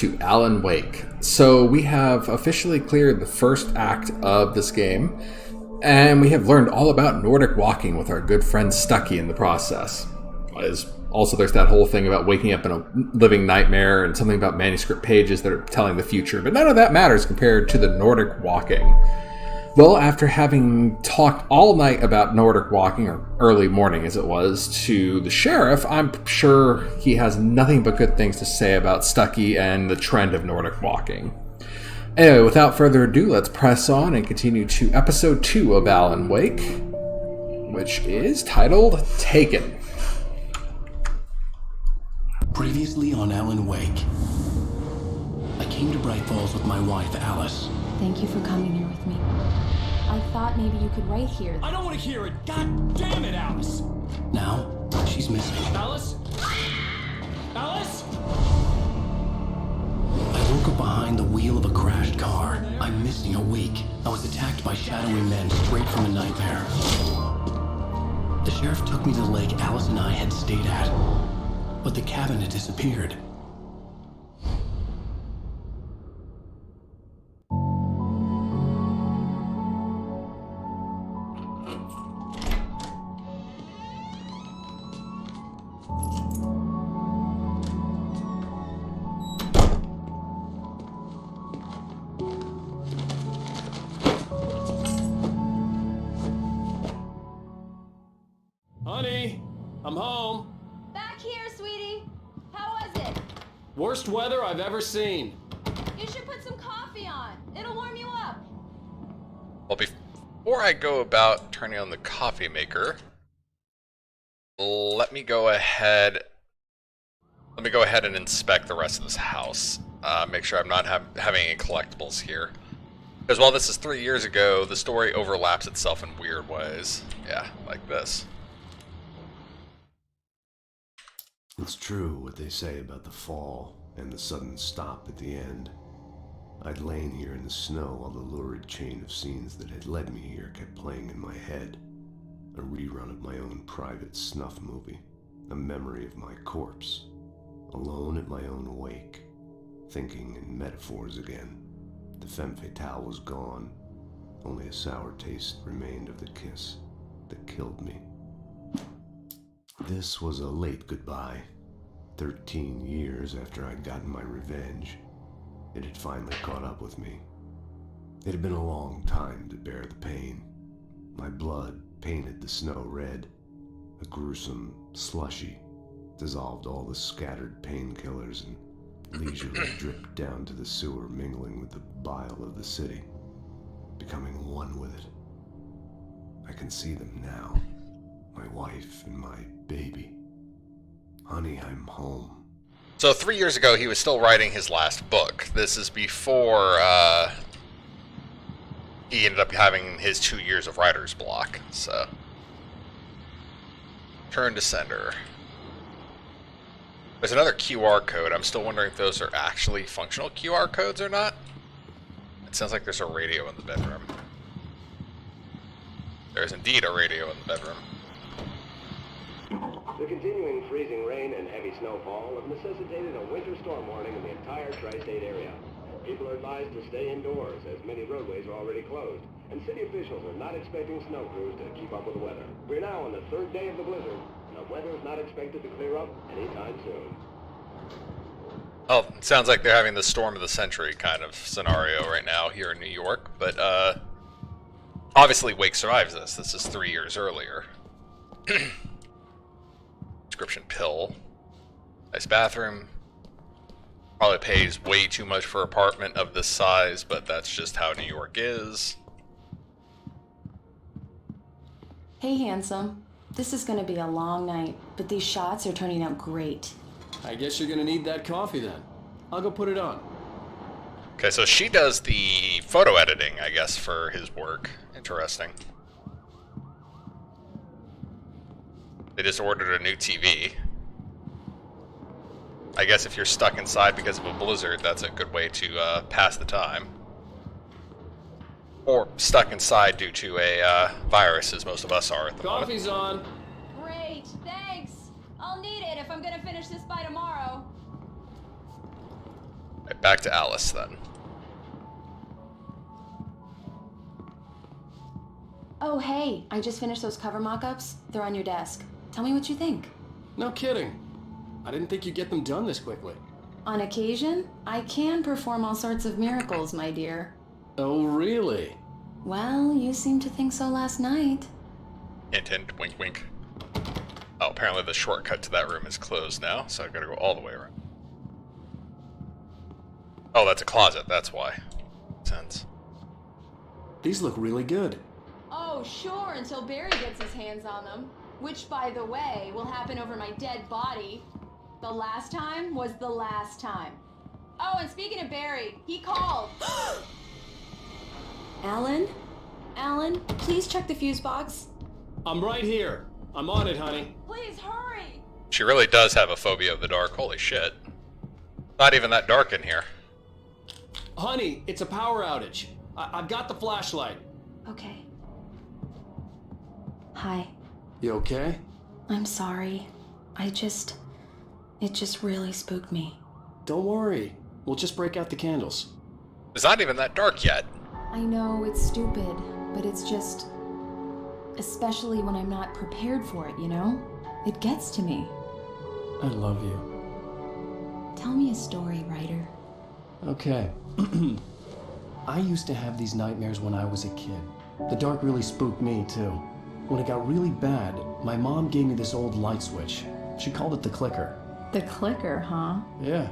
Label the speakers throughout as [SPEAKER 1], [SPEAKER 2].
[SPEAKER 1] to Alan Wake. So we have officially cleared the first act of this game, and we have learned all about Nordic walking with our good friend Stucky in the process. Also, there's that whole thing about waking up in a living nightmare and something about manuscript pages that are telling the future, but none of that matters compared to the Nordic walking. Well, after having talked all night about Nordic walking, or early morning as it was, to the sheriff, I'm sure he has nothing but good things to say about Stucky and the trend of Nordic walking. Anyway, without further ado, let's press on and continue to episode 2 of Alan Wake, which is titled Taken.
[SPEAKER 2] Previously on Alan Wake, I came to Bright Falls with my wife, Alice.
[SPEAKER 3] Thank you for coming here with me. I thought maybe you could write here.
[SPEAKER 4] I don't want to hear it! God damn it, Alice!
[SPEAKER 2] Now, she's missing.
[SPEAKER 4] Alice? Alice?
[SPEAKER 2] I woke up behind the wheel of a crashed car. I'm missing a week. I was attacked by shadowy men straight from a nightmare. The sheriff took me to the lake Alice and I had stayed at, but the cabin had disappeared.
[SPEAKER 4] Honey, I'm home.
[SPEAKER 3] Back here, sweetie. How was it?
[SPEAKER 4] Worst weather I've ever seen.
[SPEAKER 3] You should put some coffee on. It'll warm you up.
[SPEAKER 1] Well, before I go about turning on the coffee maker, let me go ahead and inspect the rest of this house. Make sure I'm not having any collectibles here. Because while this is 3 years ago, the story overlaps itself in weird ways. Yeah, like this.
[SPEAKER 5] It's true what they say about the fall and the sudden stop at the end. I'd lain here in the snow while the lurid chain of scenes that had led me here kept playing in my head. A rerun of my own private snuff movie. A memory of my corpse. Alone at my own wake. Thinking in metaphors again. The femme fatale was gone. Only a sour taste remained of the kiss that killed me. This was a late goodbye. 13 years after I'd gotten my revenge, it had finally caught up with me. It had been a long time to bear the pain. My blood painted the snow red. A gruesome slushy dissolved all the scattered painkillers and leisurely dripped down to the sewer, mingling with the bile of the city, becoming one with it. I can see them now. My wife and my baby. Honey, I'm home.
[SPEAKER 1] So 3 years ago, he was still writing his last book. This is before he ended up having his 2 years of writer's block. So, turn to sender. There's another QR code. I'm still wondering if those are actually functional QR codes or not. It sounds like there's a radio in the bedroom. There's indeed a radio in the bedroom.
[SPEAKER 6] The continuing freezing rain and heavy snowfall have necessitated a winter storm warning in the entire tri-state area. People are advised to stay indoors as many roadways are already closed, and city officials are not expecting snow crews to keep up with the weather. We're now on the third day of the blizzard, and the weather is not expected to clear up anytime soon.
[SPEAKER 1] Oh, it sounds like they're having the storm of the century kind of scenario right now here in New York, but obviously Wake survives this. This is 3 years earlier. Prescription pill. Nice bathroom. Probably pays way too much for an apartment of this size, but that's just how New York is.
[SPEAKER 3] Hey, handsome. This is gonna be a long night, but these shots are turning out great.
[SPEAKER 4] I guess you're gonna need that coffee then. I'll go put it on.
[SPEAKER 1] Okay, so she does the photo editing, I guess, for his work. Interesting. They just ordered a new TV. I guess if you're stuck inside because of a blizzard, that's a good way to pass the time. Or stuck inside due to a virus, as most of us are at the moment.
[SPEAKER 4] Coffee's on.
[SPEAKER 3] Great, thanks. I'll need it if I'm gonna finish this by tomorrow.
[SPEAKER 1] back to Alice then.
[SPEAKER 3] Oh, hey, I just finished those cover mock-ups. They're on your desk. Tell me what you think.
[SPEAKER 4] No kidding. I didn't think you'd get them done this quickly.
[SPEAKER 3] On occasion, I can perform all sorts of miracles, my dear.
[SPEAKER 4] Oh, really?
[SPEAKER 3] Well, you seemed to think so last night.
[SPEAKER 1] Hint, hint, wink, wink. Oh, apparently the shortcut to that room is closed now, so I've got to go all the way around. Oh, that's a closet, that's why. Makes sense.
[SPEAKER 4] These look really good.
[SPEAKER 3] Oh, sure, until Barry gets his hands on them. Which, by the way, will happen over my dead body. The last time was the last time. Oh, and speaking of Barry, he called. Alan? Alan, please check the fuse box.
[SPEAKER 4] I'm right here. I'm on it, honey.
[SPEAKER 3] Please hurry!
[SPEAKER 1] She really does have a phobia of the dark, holy shit. Not even that dark in here.
[SPEAKER 4] Honey, it's a power outage. I've got the flashlight.
[SPEAKER 3] Okay. Hi.
[SPEAKER 4] You okay?
[SPEAKER 3] I'm sorry. It just really spooked me.
[SPEAKER 4] Don't worry. We'll just break out the candles.
[SPEAKER 1] It's not even that dark yet.
[SPEAKER 3] I know it's stupid, but it's just... Especially when I'm not prepared for it, you know? It gets to me.
[SPEAKER 4] I love you.
[SPEAKER 3] Tell me a story, writer.
[SPEAKER 4] Okay. I used to have these nightmares when I was a kid. The dark really spooked me, too. When it got really bad, my mom gave me this old light switch. She called it the clicker.
[SPEAKER 3] The clicker, huh?
[SPEAKER 4] Yeah.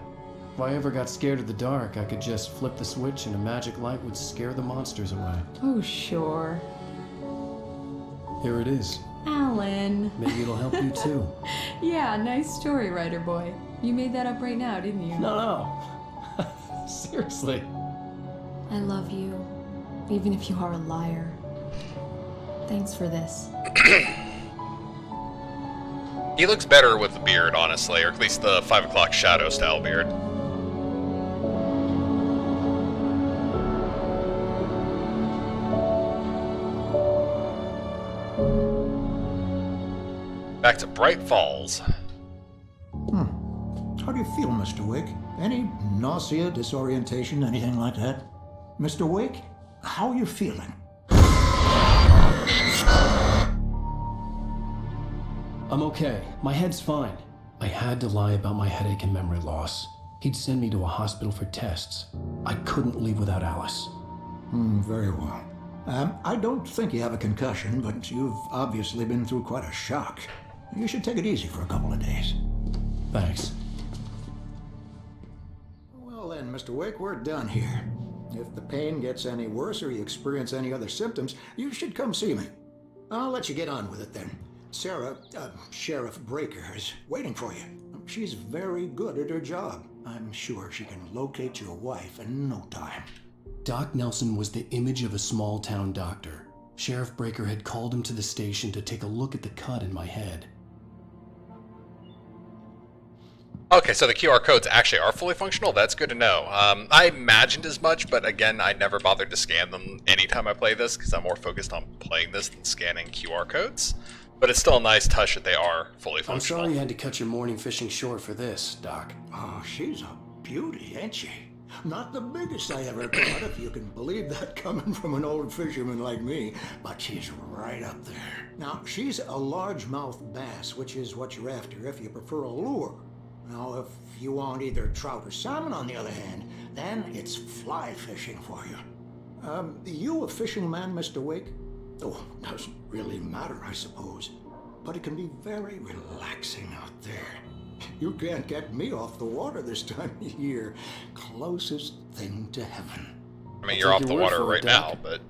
[SPEAKER 4] If I ever got scared of the dark, I could just flip the switch and a magic light would scare the monsters away.
[SPEAKER 3] Oh, sure.
[SPEAKER 4] Here it is.
[SPEAKER 3] Alan.
[SPEAKER 4] Maybe it'll help you, too.
[SPEAKER 3] Yeah, nice story, writer boy. You made that up right now, didn't you?
[SPEAKER 4] No. Seriously.
[SPEAKER 3] I love you, even if you are a liar. Thanks for this.
[SPEAKER 1] He looks better with the beard, honestly, or at least the 5 o'clock shadow style beard. Back to Bright Falls.
[SPEAKER 7] How do you feel, Mr. Wake? Any nausea, disorientation, anything like that? Mr. Wake, how are you feeling?
[SPEAKER 4] I'm okay. My head's fine. I had to lie about my headache and memory loss. He'd send me to a hospital for tests. I couldn't leave without Alice.
[SPEAKER 7] Very well. I don't think you have a concussion, but you've obviously been through quite a shock. You should take it easy for a couple of days.
[SPEAKER 4] Thanks.
[SPEAKER 7] Well then, Mr. Wake, we're done here. If the pain gets any worse or you experience any other symptoms, you should come see me. I'll let you get on with it then. Sarah, Sheriff Breaker, is waiting for you. She's very good at her job. I'm sure she can locate your wife in no time.
[SPEAKER 2] Doc Nelson was the image of a small-town doctor. Sheriff Breaker had called him to the station to take a look at the cut in my head.
[SPEAKER 1] Okay, so the QR codes actually are fully functional. That's good to know. I imagined as much, but again, I never bothered to scan them anytime I play this because I'm more focused on playing this than scanning QR codes. But it's still a nice touch that they are fully functional.
[SPEAKER 2] I'm sorry you had to cut your morning fishing short for this, Doc.
[SPEAKER 7] Oh, she's a beauty, ain't she? Not the biggest I ever caught, if you can believe that coming from an old fisherman like me, but she's right up there. Now, she's a largemouth bass, which is what you're after if you prefer a lure. Now, if you want either trout or salmon, on the other hand, then it's fly fishing for you. You a fishing man, Mr. Wake? Oh, doesn't really matter, I suppose. But it can be very relaxing out there. You can't get me off the water this time of year. Closest thing to heaven.
[SPEAKER 1] I mean, you're off the water right now, but...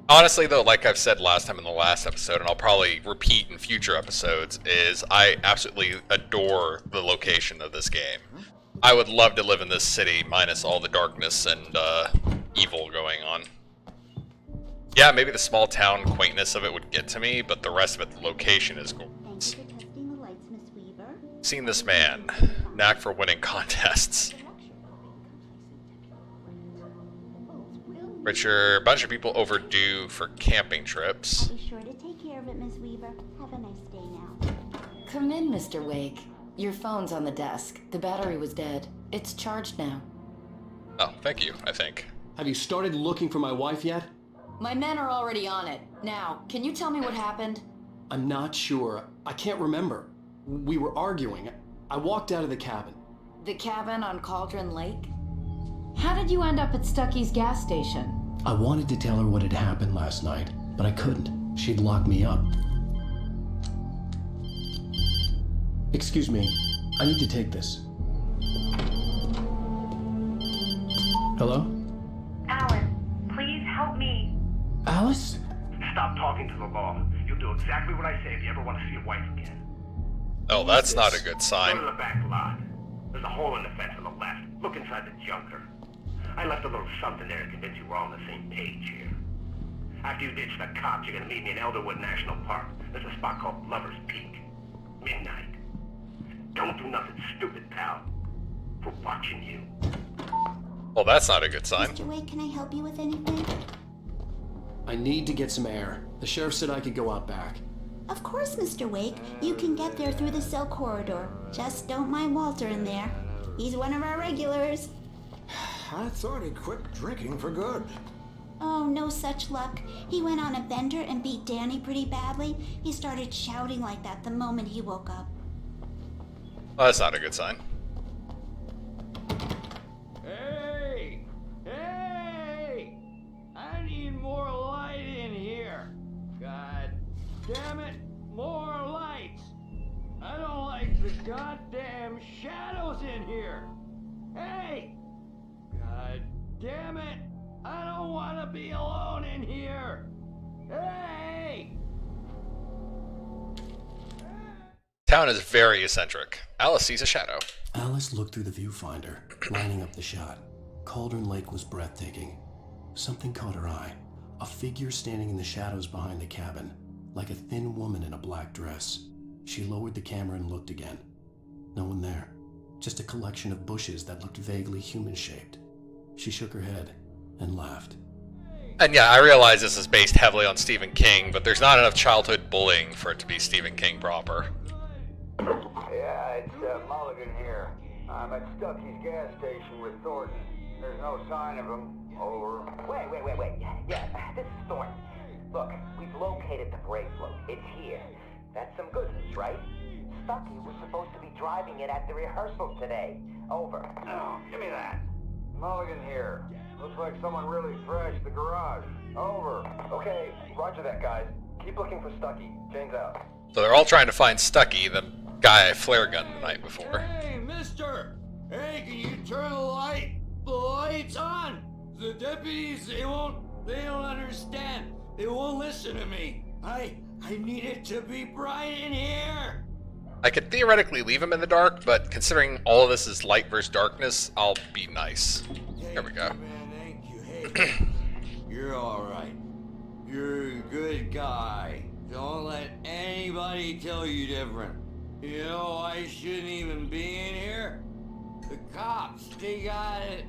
[SPEAKER 1] Honestly, though, like I've said last time in the last episode, and I'll probably repeat in future episodes, is I absolutely adore the location of this game. I would love to live in this city, minus all the darkness and evil going on. Yeah, maybe the small town quaintness of it would get to me, but the rest of it, the location is gorgeous. Seen this man, knack for winning contests. Richard, a bunch of people overdue for camping trips.
[SPEAKER 8] Be sure to take care of it, Miss Weaver. Have a nice day now.
[SPEAKER 3] Come in, Mr. Wake.
[SPEAKER 8] Your phone's on the desk. The battery was dead. It's charged now.
[SPEAKER 1] Oh, thank you, I think.
[SPEAKER 4] Have you started looking for my wife yet?
[SPEAKER 8] My men are already on it. Now, can you tell me what happened?
[SPEAKER 4] I'm not sure. I can't remember. We were arguing. I walked out of the cabin.
[SPEAKER 8] The cabin on Cauldron Lake?
[SPEAKER 9] How did you end up at Stucky's gas station?
[SPEAKER 4] I wanted to tell her what had happened last night, but I couldn't. She'd locked me up. Excuse me. I need to take this. Hello?
[SPEAKER 10] Alan, please help me.
[SPEAKER 4] Alice?
[SPEAKER 6] Stop talking to the law. You'll do exactly what I say if you ever want to see your wife again.
[SPEAKER 1] Oh, that's not a good
[SPEAKER 6] Go
[SPEAKER 1] sign.
[SPEAKER 6] to the back lot. There's a hole in the fence on the left. Look inside the junker. I left a little something there to convince you we're all on the same page here. After you ditch the cops, you're gonna meet me in Elderwood National Park. There's a spot called Lover's Peak. Midnight. Don't do nothing stupid, pal. We're watching you.
[SPEAKER 1] Well, that's not a good sign.
[SPEAKER 11] Mr. Wade, can I help you with anything?
[SPEAKER 4] I need to get some air. The sheriff said I could go out back.
[SPEAKER 11] Of course, Mr. Wake. You can get there through the cell corridor. Just don't mind Walter in there. He's one of our regulars.
[SPEAKER 7] I thought he'd quit drinking for good.
[SPEAKER 11] Oh, no such luck. He went on a bender and beat Danny pretty badly. He started shouting like that the moment he woke up.
[SPEAKER 1] Well, that's not a good sign.
[SPEAKER 12] Hey! Hey! I need more light in here. God damn it, more lights. I don't like the goddamn shadows in here. Hey! God damn it, I don't want to be alone in here. Hey!
[SPEAKER 1] Town is very eccentric. Alice sees a shadow.
[SPEAKER 4] Alice looked through the viewfinder, lining up the shot. Cauldron Lake was breathtaking. Something caught her eye. A figure standing in the shadows behind the cabin, like a thin woman in a black dress. She lowered the camera and looked again. No one there. Just a collection of bushes that looked vaguely human-shaped. She shook her head and laughed.
[SPEAKER 1] And yeah, I realize this is based heavily on Stephen King, but there's not enough childhood bullying for it to be Stephen King proper.
[SPEAKER 6] Yeah, it's Mulligan here. I'm at Stucky's gas station with Thornton. There's no sign of him. Over.
[SPEAKER 13] Wait. Yeah, this is Thornton. Look, we've located the brake float. It's here. That's some good news, right? Stucky was supposed to be driving it at the rehearsal today. Over.
[SPEAKER 6] Oh, give me that. Mulligan here. Looks like someone really thrashed the garage. Over.
[SPEAKER 13] Okay, roger that, guys. Keep looking for Stucky. James out.
[SPEAKER 1] So they're all trying to find Stucky, the guy I flare gunned the night before.
[SPEAKER 12] Hey, mister! Hey, can you turn the lights on? The deputies, they don't understand. They won't listen to me. I need it to be bright in here.
[SPEAKER 1] I could theoretically leave him in the dark, but considering all of this is light versus darkness, I'll be nice. There we go.
[SPEAKER 12] Man, thank you. Hey, you're all right. You're a good guy. Don't let anybody tell you different. You know, I shouldn't even be in here. The cops, they got it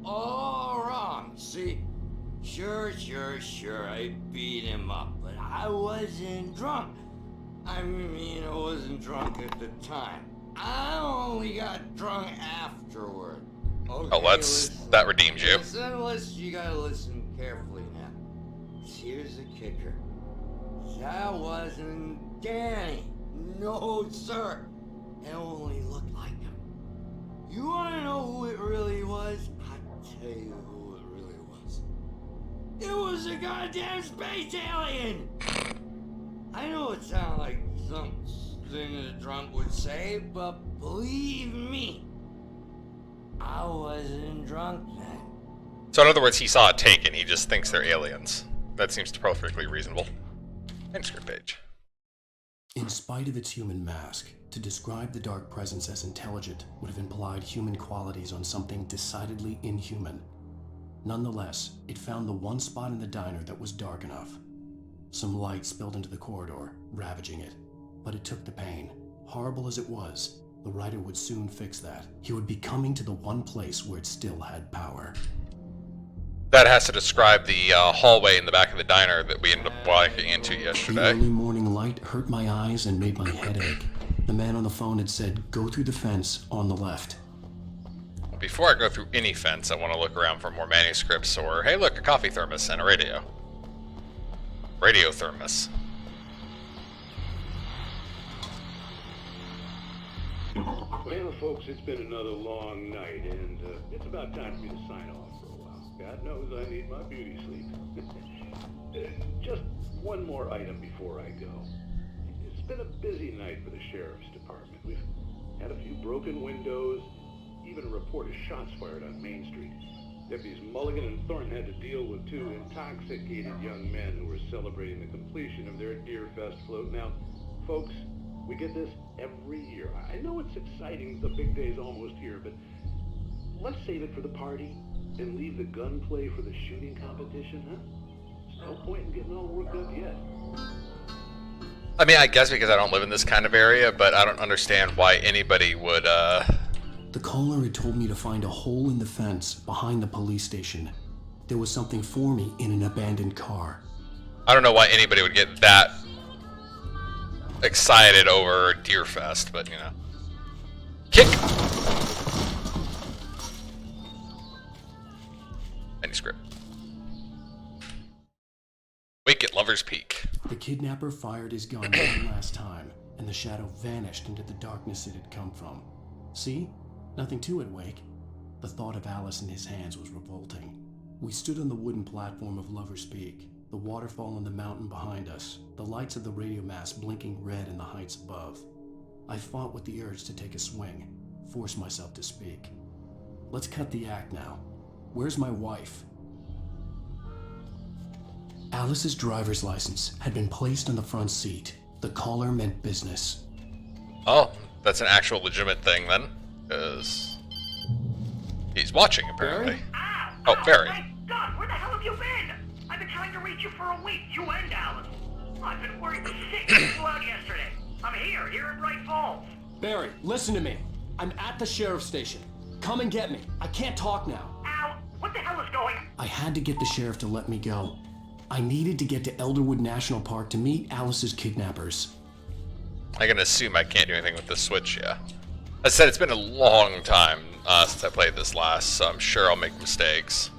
[SPEAKER 12] all wrong. See, sure, I beat him up, but I wasn't drunk. I mean, I wasn't drunk at the time. I only got drunk afterward. Okay,
[SPEAKER 1] Oh, that redeems you.
[SPEAKER 12] You gotta listen carefully now. Here's the kicker. That wasn't Danny. No, sir. It only looked like him. You wanna know who it really was? I'll tell you who it really was. It was a goddamn space alien! I know it sounds like something a drunk would say, but believe me, I wasn't drunk then.
[SPEAKER 1] So in other words, he saw it taken, he just thinks they're aliens. That seems perfectly reasonable. Manuscript page.
[SPEAKER 4] In spite of its human mask, to describe the dark presence as intelligent would have implied human qualities on something decidedly inhuman. Nonetheless, it found the one spot in the diner that was dark enough. Some light spilled into the corridor, ravaging it. But it took the pain. Horrible as it was, the writer would soon fix that. He would be coming to the one place where it still had power.
[SPEAKER 1] That has to describe the hallway in the back of the diner that we ended up walking into yesterday.
[SPEAKER 4] The early morning light hurt my eyes and made my head ache. The man on the phone had said, go through the fence on the left.
[SPEAKER 14] Before I go through any fence, I want to look around for more manuscripts or, hey look, a coffee thermos and a radio. Radio thermos.
[SPEAKER 6] Well, folks, it's been another long night, and it's about time for me to sign off for a while. God knows I need my beauty sleep. Just one more item before I go. It's been a busy night for the sheriff's department. We've had a few broken windows, even a report of shots fired on Main Street. Deputies Mulligan and Thornton had to deal with two intoxicated young men who were celebrating the completion of their Deer Fest float. Now, folks, we get this every year. I know it's exciting, the big day's almost here, but let's save it for the party and leave the gunplay for the shooting competition, huh? There's no point in getting all worked up yet.
[SPEAKER 14] I mean, I guess because I don't live in this kind of area, but I don't understand why anybody would,
[SPEAKER 4] The caller had told me to find a hole in the fence behind the police station. There was something for me in an abandoned car.
[SPEAKER 14] I don't know why anybody would get that excited over Deerfest, but you know. Kick! Manuscript. Wake at Lover's Peak.
[SPEAKER 4] The kidnapper fired his gun one last time, and the shadow vanished into the darkness it had come from. See? Nothing to it, Wake. The thought of Alice in his hands was revolting. We stood on the wooden platform of Lover's Peak, the waterfall on the mountain behind us, the lights of the radio mast blinking red in the heights above. I fought with the urge to take a swing, force myself to speak. Let's cut the act now. Where's my wife? Alice's driver's license had been placed on the front seat. The caller meant business.
[SPEAKER 14] Oh, that's an actual legitimate thing then, because he's watching apparently. Oh, Barry.
[SPEAKER 10] Thank God, where the hell have you been? I've been trying to reach you for a week, you and Alice. I've been worried sick. You flew out yesterday. I'm here in Bright Falls.
[SPEAKER 4] Barry, listen to me. I'm at the sheriff's station. Come and get me. I can't talk now.
[SPEAKER 10] Al, what the hell is going on?
[SPEAKER 4] I had to get the sheriff to let me go. I needed to get to Elderwood National Park to meet Alice's kidnappers.
[SPEAKER 14] I can assume I can't do anything with the Switch, yeah. I said it's been a long time since I played this last, so I'm sure I'll make mistakes.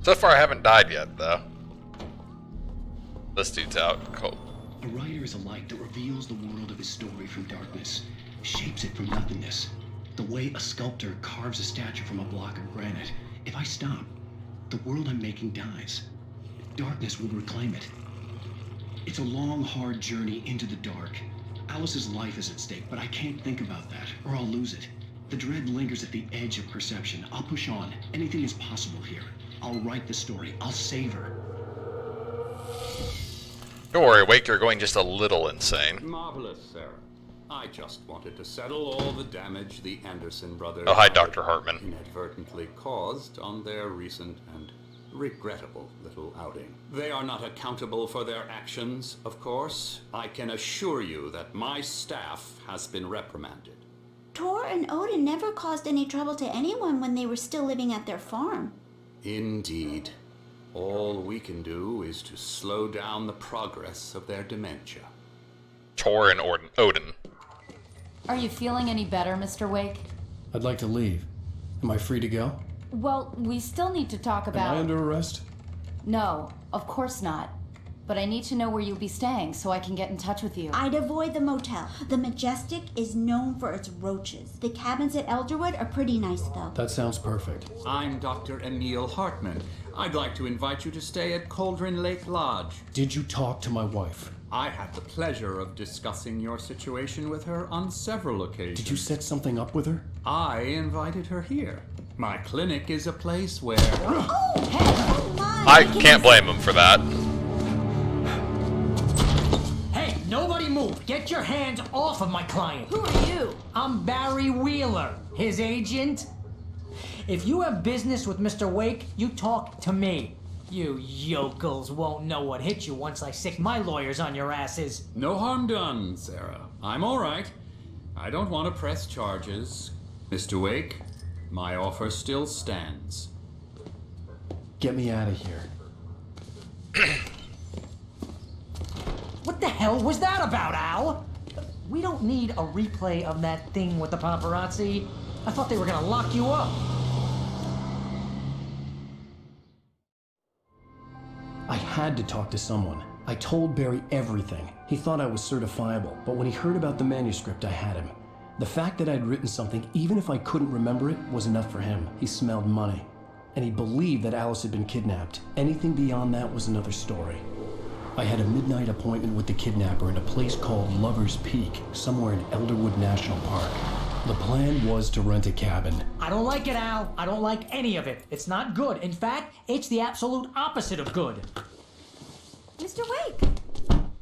[SPEAKER 14] So far I haven't died yet, though. This dude's out. Cool.
[SPEAKER 4] A writer is a light that reveals the world of his story from darkness, shapes it from nothingness. The way a sculptor carves a statue from a block of granite. If I stop, the world I'm making dies. Darkness will reclaim it. It's a long, hard journey into the dark. Alice's life is at stake, but I can't think about that, or I'll lose it. The dread lingers at the edge of perception. I'll push on. Anything is possible here. I'll write the story. I'll save her.
[SPEAKER 14] Don't worry, Wake, you're going just a little insane.
[SPEAKER 15] Marvelous, Sarah. I just wanted to settle all the damage the Anderson brothers
[SPEAKER 14] Oh, hi, Dr. Hartman.
[SPEAKER 15] inadvertently caused on their recent and regrettable little outing. They are not accountable for their actions, of course. I can assure you that my staff has been reprimanded.
[SPEAKER 11] Tor and Odin never caused any trouble to anyone when they were still living at their farm.
[SPEAKER 15] Indeed. All we can do is to slow down the progress of their dementia.
[SPEAKER 14] Tor and Odin.
[SPEAKER 9] Are you feeling any better, Mr. Wake?
[SPEAKER 4] I'd like to leave. Am I free to go?
[SPEAKER 9] Well, we still need to talk about...
[SPEAKER 4] Am I under arrest?
[SPEAKER 9] No, of course not. But I need to know where you'll be staying so I can get in touch with you.
[SPEAKER 11] I'd avoid the motel. The Majestic is known for its roaches. The cabins at Elderwood are pretty nice, though.
[SPEAKER 4] That sounds perfect.
[SPEAKER 15] I'm Dr. Emil Hartman. I'd like to invite you to stay at Cauldron Lake Lodge.
[SPEAKER 4] Did you talk to my wife?
[SPEAKER 15] I had the pleasure of discussing your situation with her on several occasions.
[SPEAKER 4] Did you set something up with her?
[SPEAKER 15] I invited her here. My clinic is a place where...
[SPEAKER 11] Oh, hey! My
[SPEAKER 14] I can't blame him for that.
[SPEAKER 16] Hey, nobody move! Get your hands off of my client!
[SPEAKER 8] Who are you?
[SPEAKER 16] I'm Barry Wheeler, his agent. If you have business with Mr. Wake, you talk to me. You yokels won't know what hit you once I sick my lawyers on your asses.
[SPEAKER 15] No harm done, Sarah. I'm all right. I don't want to press charges. Mr. Wake, my offer still stands.
[SPEAKER 4] Get me out of here.
[SPEAKER 16] What the hell was that about, Al? We don't need a replay of that thing with the paparazzi. I thought they were gonna lock you up.
[SPEAKER 4] I had to talk to someone. I told Barry everything. He thought I was certifiable, but when he heard about the manuscript, I had him. The fact that I'd written something, even if I couldn't remember it, was enough for him. He smelled money. And he believed that Alice had been kidnapped. Anything beyond that was another story. I had a midnight appointment with the kidnapper in a place called Lover's Peak, somewhere in Elderwood National Park. The plan was to rent a cabin.
[SPEAKER 16] I don't like it, Al. I don't like any of it. It's not good. In fact, it's the absolute opposite of good.
[SPEAKER 17] Mr. Wake!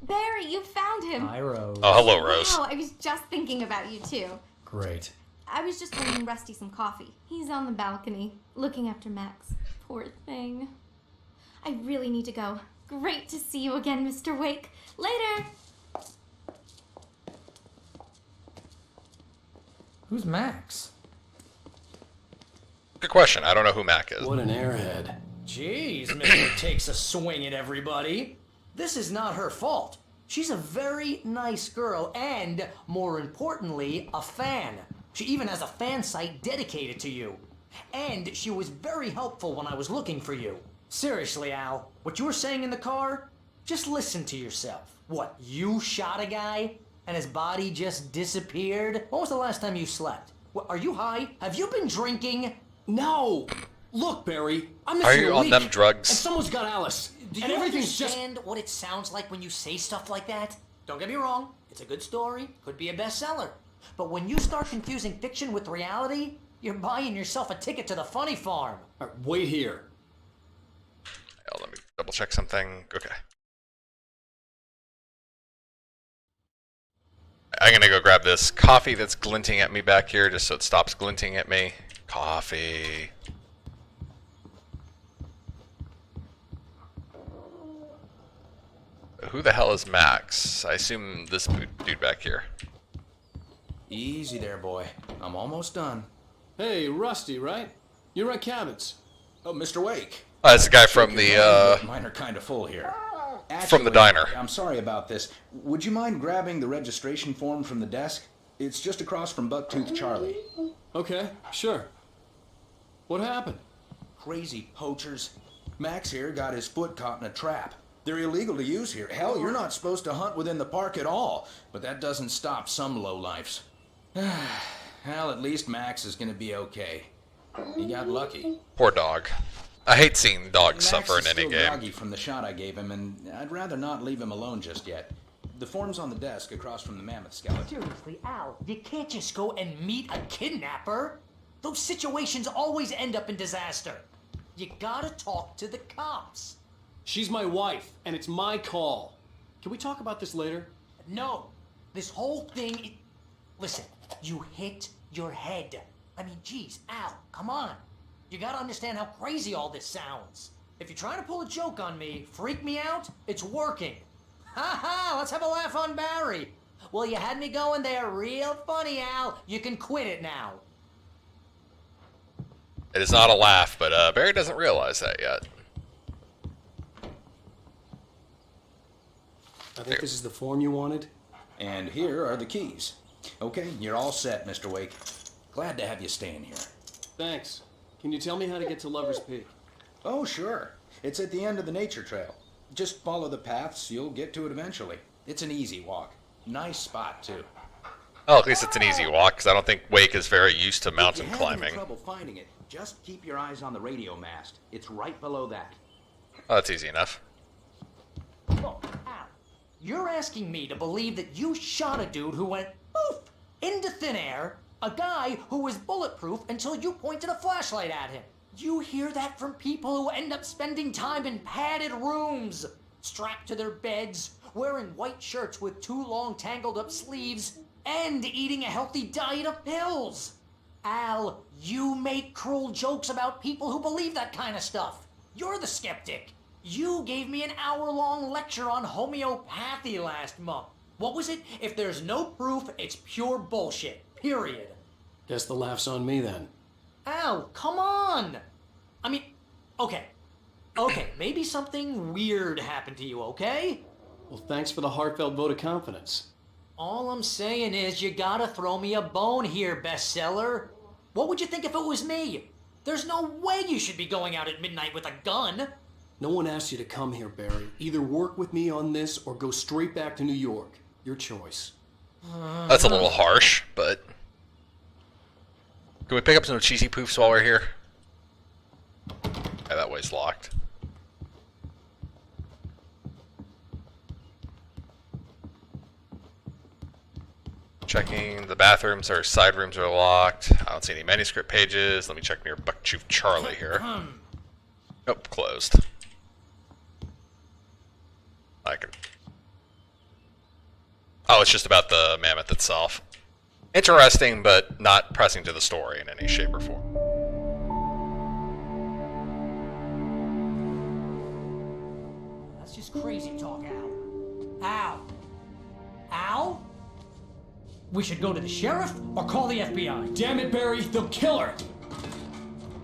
[SPEAKER 17] Barry, you found him.
[SPEAKER 16] Hi, Rose.
[SPEAKER 14] Oh, hello, Rose.
[SPEAKER 17] Wow, I was just thinking about you, too.
[SPEAKER 4] Great.
[SPEAKER 17] I was just bringing Rusty some coffee. He's on the balcony, looking after Max. Poor thing. I really need to go. Great to see you again, Mr. Wake. Later!
[SPEAKER 16] Who's Max?
[SPEAKER 14] Good question. I don't know who Mac is.
[SPEAKER 4] What an airhead.
[SPEAKER 16] Jeez, Mr. takes a swing at everybody. This is not her fault. She's a very nice girl and, more importantly, a fan. She even has a fan site dedicated to you. And she was very helpful when I was looking for you. Seriously, Al, what you were saying in the car? Just listen to yourself. What, you shot a guy and his body just disappeared? When was the last time you slept? What, are you high? Have you been drinking?
[SPEAKER 4] No! Look, Barry, I'm
[SPEAKER 14] Are you on them drugs?
[SPEAKER 4] And someone's got Alice.
[SPEAKER 16] Do
[SPEAKER 4] and
[SPEAKER 16] you
[SPEAKER 4] everything's
[SPEAKER 16] understand what it sounds like when you say stuff like that? Don't get me wrong, it's a good story, could be a bestseller. But when you start confusing fiction with reality, you're buying yourself a ticket to the funny farm.
[SPEAKER 4] All right, wait here.
[SPEAKER 14] Oh, let me double check something. Okay. I'm gonna go grab this coffee that's glinting at me back here just so it stops glinting at me. Coffee. Who the hell is Max? I assume this dude back here.
[SPEAKER 18] Easy there, boy. I'm almost done.
[SPEAKER 4] Hey, Rusty, right? You rent cabins.
[SPEAKER 18] Oh, Mr. Wake.
[SPEAKER 14] That's the guy from the,
[SPEAKER 18] Mine are kind of full here.
[SPEAKER 14] from the diner.
[SPEAKER 18] I'm sorry about this. Would you mind grabbing the registration form from the desk? It's just across from Bucktooth Charlie.
[SPEAKER 4] Okay, sure. What happened?
[SPEAKER 18] Crazy poachers. Max here got his foot caught in a trap. They're illegal to use here. Hell, you're not supposed to hunt within the park at all. But that doesn't stop some lowlifes. Well, at least Max is gonna be okay. He got lucky.
[SPEAKER 14] Poor dog. I hate seeing dogs
[SPEAKER 18] Max
[SPEAKER 14] suffer in
[SPEAKER 18] is
[SPEAKER 14] any
[SPEAKER 18] still
[SPEAKER 14] game.
[SPEAKER 18] groggy from the shot I gave him, and I'd rather not leave him alone just yet. The form's on the desk across from the mammoth skeleton.
[SPEAKER 16] Seriously, Al, you can't just go and meet a kidnapper. Those situations always end up in disaster. You gotta talk to the cops.
[SPEAKER 4] She's my wife, and it's my call. Can we talk about this later?
[SPEAKER 16] No, this whole thing. Listen, you hit your head. I mean, geez, Al, come on. You gotta understand how crazy all this sounds. If you're trying to pull a joke on me, freak me out, it's working. Ha ha, let's have a laugh on Barry. Well, you had me going there real funny, Al. You can quit it now.
[SPEAKER 14] It is not a laugh, but Barry doesn't realize that yet.
[SPEAKER 4] I think this is the form you wanted.
[SPEAKER 18] And here are the keys. Okay, you're all set, Mr. Wake. Glad to have you staying here.
[SPEAKER 4] Thanks. Can you tell me how to get to Lover's Peak?
[SPEAKER 18] Oh, sure. It's at the end of the nature trail. Just follow the paths, you'll get to it eventually. It's an easy walk. Nice spot, too.
[SPEAKER 14] Oh, at least it's an easy walk, because I don't think Wake is very used to mountain
[SPEAKER 18] If you
[SPEAKER 14] climbing.
[SPEAKER 18] have any trouble finding it, just keep your eyes on the radio mast. It's right below that.
[SPEAKER 14] Oh, that's easy enough.
[SPEAKER 16] Look, Al, you're asking me to believe that you shot a dude who went poof into thin air, a guy who was bulletproof until you pointed a flashlight at him. You hear that from people who end up spending time in padded rooms, strapped to their beds, wearing white shirts with too long tangled up sleeves, and eating a healthy diet of pills. Al, you make cruel jokes about people who believe that kind of stuff. You're the skeptic. You gave me an hour-long lecture on homeopathy last month. What was it? If there's no proof, it's pure bullshit. Period.
[SPEAKER 4] Guess the laugh's on me then.
[SPEAKER 16] Al, come on! I mean, okay. Okay, maybe something weird happened to you, okay?
[SPEAKER 4] Well, thanks for the heartfelt vote of confidence.
[SPEAKER 16] All I'm saying is you gotta throw me a bone here, bestseller. What would you think if it was me? There's no way you should be going out at midnight with a gun.
[SPEAKER 4] No one asked you to come here, Barry. Either work with me on this or go straight back to New York. Your choice.
[SPEAKER 14] That's a little harsh, but... Can we pick up some cheesy poofs while we're here? Yeah, that way's locked. Checking the bathrooms or side rooms are locked. I don't see any manuscript pages. Let me check near Buckchoof Charlie here. Nope, closed. I can... Oh, it's just about the mammoth itself. Interesting, but not pressing to the story in any shape or form.
[SPEAKER 16] That's just crazy talk, Al. Al? Al? We should go to the sheriff or call the FBI.
[SPEAKER 4] Damn it, Barry, they'll kill her!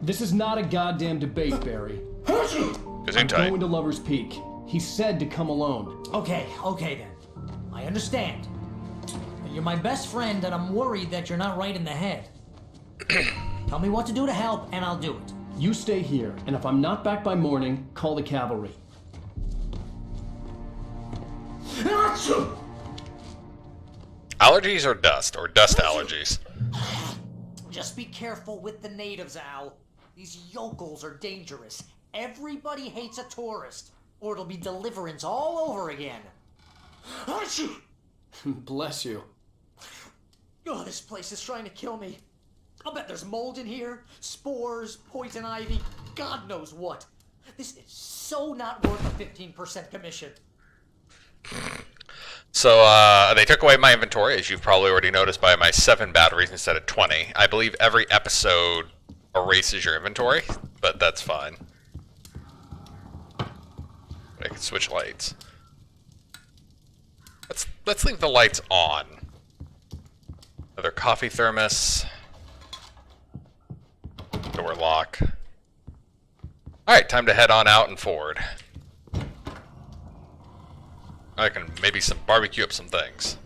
[SPEAKER 4] This is not a goddamn debate, Barry. I'm going to Lover's Peak. He said to come alone.
[SPEAKER 16] Okay then. I understand. You're my best friend, and I'm worried that you're not right in the head. Tell me what to do to help, and I'll do it.
[SPEAKER 4] You stay here, and if I'm not back by morning, call the cavalry.
[SPEAKER 14] Allergies or dust allergies?
[SPEAKER 16] Just be careful with the natives, Al. These yokels are dangerous. Everybody hates a tourist, or it'll be Deliverance all over again.
[SPEAKER 4] Bless you.
[SPEAKER 16] Oh, this place is trying to kill me. I'll bet there's mold in here, spores, poison ivy, God knows what. This is so not worth a 15% commission.
[SPEAKER 14] So, they took away my inventory, as you've probably already noticed, by my 7 batteries instead of 20. I believe every episode erases your inventory, but that's fine. I can switch lights. Let's leave the lights on. Another coffee thermos. Door lock. Alright, time to head on out and forward. I can maybe barbecue up some things.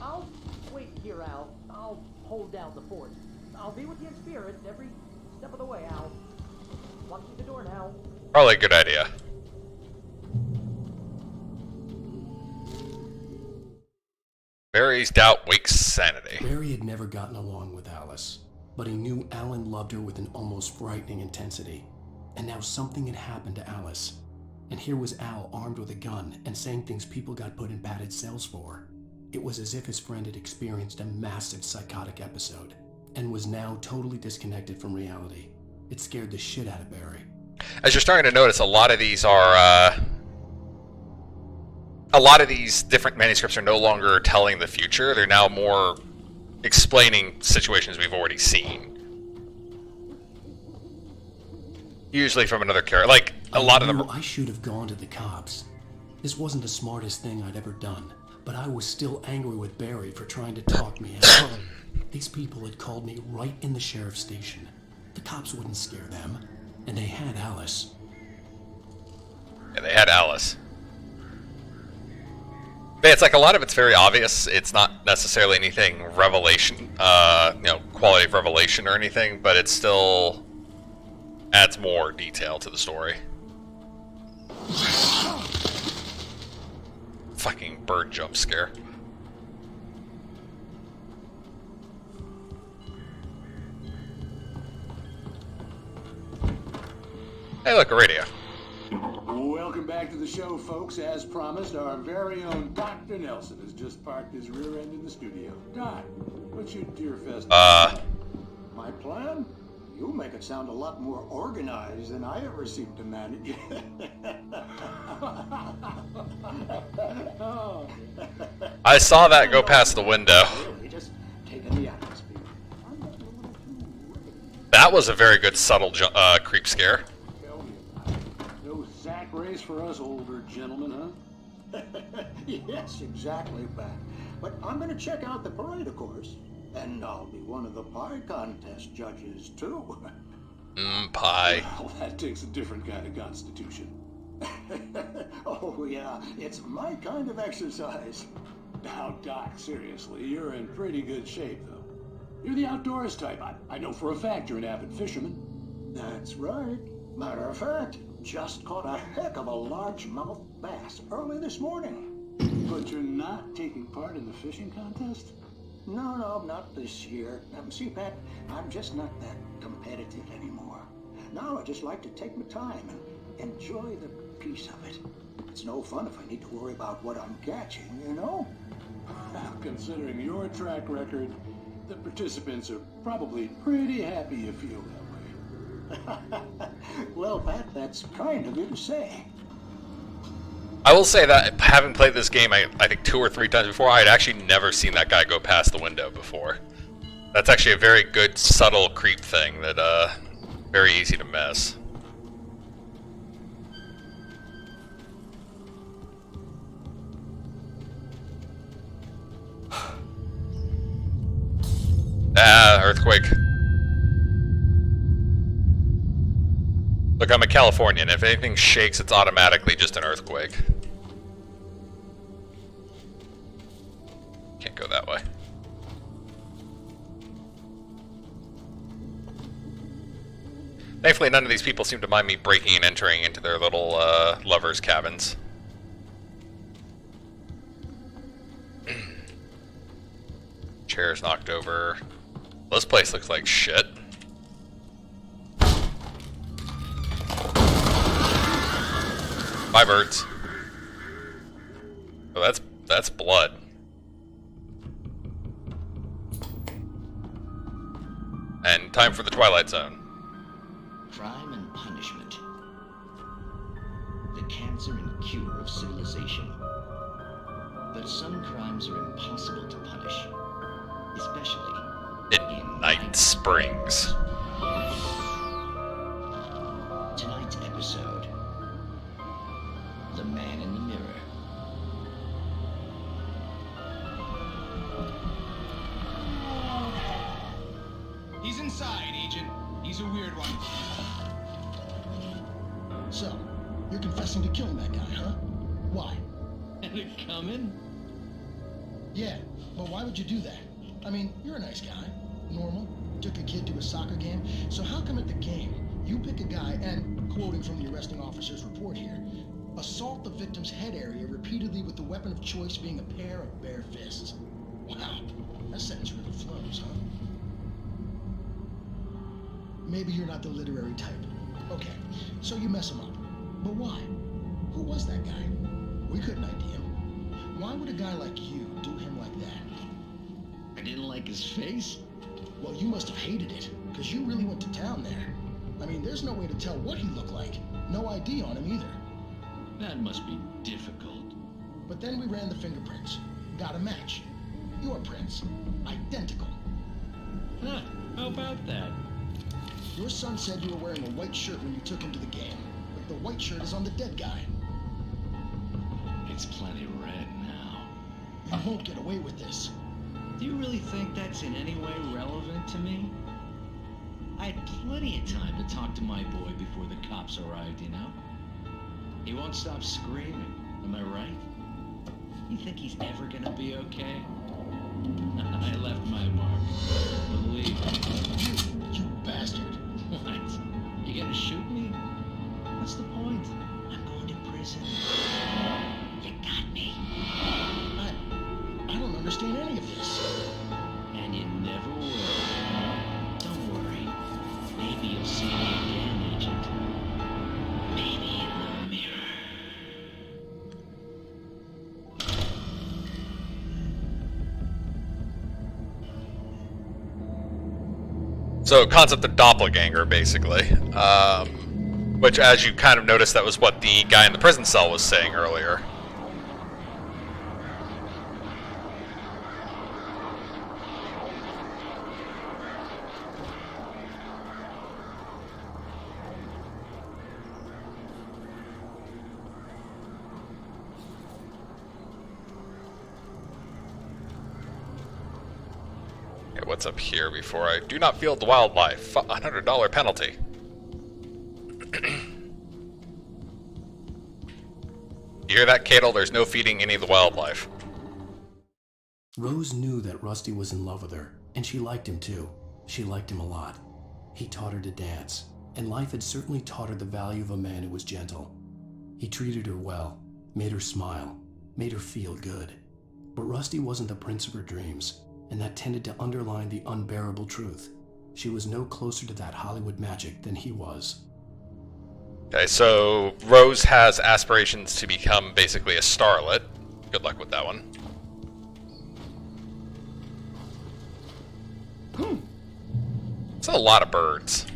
[SPEAKER 16] I'll wait here, Al. I'll hold down the fort. I'll be with you in spirit every step of the way, Al. Locking the door now.
[SPEAKER 14] Probably a good idea. Barry's doubt wakes sanity.
[SPEAKER 4] Barry had never gotten along with Alice, but he knew Alan loved her with an almost frightening intensity. And now something had happened to Alice. And here was Al armed with a gun and saying things people got put in padded cells for. It was as if his friend had experienced a massive psychotic episode and was now totally disconnected from reality. It scared the shit out of Barry.
[SPEAKER 14] As you're starting to notice, a lot of these are, a lot of these different manuscripts are no longer telling the future. They're now more explaining situations we've already seen. Usually from another character. Like, a lot of them...
[SPEAKER 4] I should have gone to the cops. This wasn't the smartest thing I'd ever done, but I was still angry with Barry for trying to talk me out. These people had called me right in the sheriff's station. The cops wouldn't scare them, and they had Alice.
[SPEAKER 14] Yeah, they had Alice. But it's like a lot of it's very obvious. It's not necessarily anything revelation, quality of revelation or anything, but it still adds more detail to the story. Fucking bird jump scare. Hey, look, a radio.
[SPEAKER 7] Welcome back to the show, folks. As promised, our very own Dr. Nelson has just parked his rear end in the studio. Doc, what's your dear fest? My plan? You make it sound a lot more organized than I ever seem to manage.
[SPEAKER 14] I saw that go past the window.
[SPEAKER 7] Just taking the atmosphere.
[SPEAKER 14] That was a very good subtle creep scare.
[SPEAKER 7] No sack race for us older gentlemen, huh? Yes, exactly, Pat. But I'm going to check out the parade, of course. And I'll be one of the pie contest judges, too.
[SPEAKER 14] Pie.
[SPEAKER 7] Well, that takes a different kind of constitution. Oh, yeah, it's my kind of exercise. Now, Doc, seriously, you're in pretty good shape, though. You're the outdoors type. I know for a fact you're an avid fisherman. That's right. Matter of fact, just caught a heck of a largemouth bass early this morning. But you're not taking part in the fishing contest? No, not this year. See, Pat, I'm just not that competitive anymore. Now I just like to take my time and enjoy the peace of it. It's no fun if I need to worry about what I'm catching, you know? Considering your track record, the participants are probably pretty happy you feel that way. Well, Pat, that's kind of you to say.
[SPEAKER 14] I will say that having played this game, I think 2 or 3 times before, I had actually never seen that guy go past the window before. That's actually a very good, subtle creep thing that, very easy to miss. Earthquake. Look, I'm a Californian. If anything shakes, it's automatically just an earthquake. Can't go that way. Thankfully, none of these people seem to mind me breaking and entering into their little lovers' cabins. Chairs knocked over. This place looks like shit. Bye, birds. Oh, that's blood. And time for the Twilight Zone.
[SPEAKER 19] Crime and punishment. The cancer and cure of civilization. But some crimes are impossible to punish. Especially
[SPEAKER 14] in Night Springs.
[SPEAKER 19] Tonight's episode. The Man in the Mirror.
[SPEAKER 20] He's inside, Agent. He's a weird one.
[SPEAKER 21] So, you're confessing to killing that guy, huh? Why?
[SPEAKER 19] Had it coming?
[SPEAKER 21] Yeah, but why would you do that? I mean, you're a nice guy. Normal. Took a kid to a soccer game. So how come at the game, you pick a guy and, quoting from the arresting officer's report here, assault the victim's head area repeatedly with the weapon of choice being a pair of bare fists? Wow, that sentence really flows, huh? Maybe you're not the literary type. Okay, so you mess him up. But why? Who was that guy? We couldn't ID him. Why would a guy like you do him like that?
[SPEAKER 19] I didn't like his face?
[SPEAKER 21] Well, you must have hated it, because you really went to town there. I mean, there's no way to tell what he looked like. No ID on him either.
[SPEAKER 19] That must be difficult.
[SPEAKER 21] But then we ran the fingerprints. Got a match. Your prints. Identical.
[SPEAKER 19] Huh, how about that?
[SPEAKER 21] Your son said you were wearing a white shirt when you took him to the game. But the white shirt is on the dead guy.
[SPEAKER 19] It's plenty red now.
[SPEAKER 21] You won't get away with this.
[SPEAKER 19] Do you really think that's in any way relevant to me? I had plenty of time to talk to my boy before the cops arrived, you know? He won't stop screaming, am I right? You think he's ever gonna be okay? I left my mark. Believe me.
[SPEAKER 21] You bastard.
[SPEAKER 19] What? You gonna shoot me? What's the point? I'm going to prison. You got me.
[SPEAKER 21] I don't understand any of this.
[SPEAKER 19] And you never will. Don't worry. Maybe you'll see me again, Agent. Maybe in the mirror.
[SPEAKER 14] So, concept of doppelganger, basically. Which, as you kind of noticed, that was what the guy in the prison cell was saying earlier. what's up here before I do not field the wildlife. $100 penalty. You hear that, Cadle? There's no feeding any of the wildlife.
[SPEAKER 4] Rose knew that Rusty was in love with her, and she liked him too. She liked him a lot. He taught her to dance, and life had certainly taught her the value of a man who was gentle. He treated her well, made her smile, made her feel good. But Rusty wasn't the prince of her dreams, and that tended to underline the unbearable truth. She was no closer to that Hollywood magic than he was.
[SPEAKER 14] Okay, so Rose has aspirations to become basically a starlet. Good luck with that one. It's a lot of birds.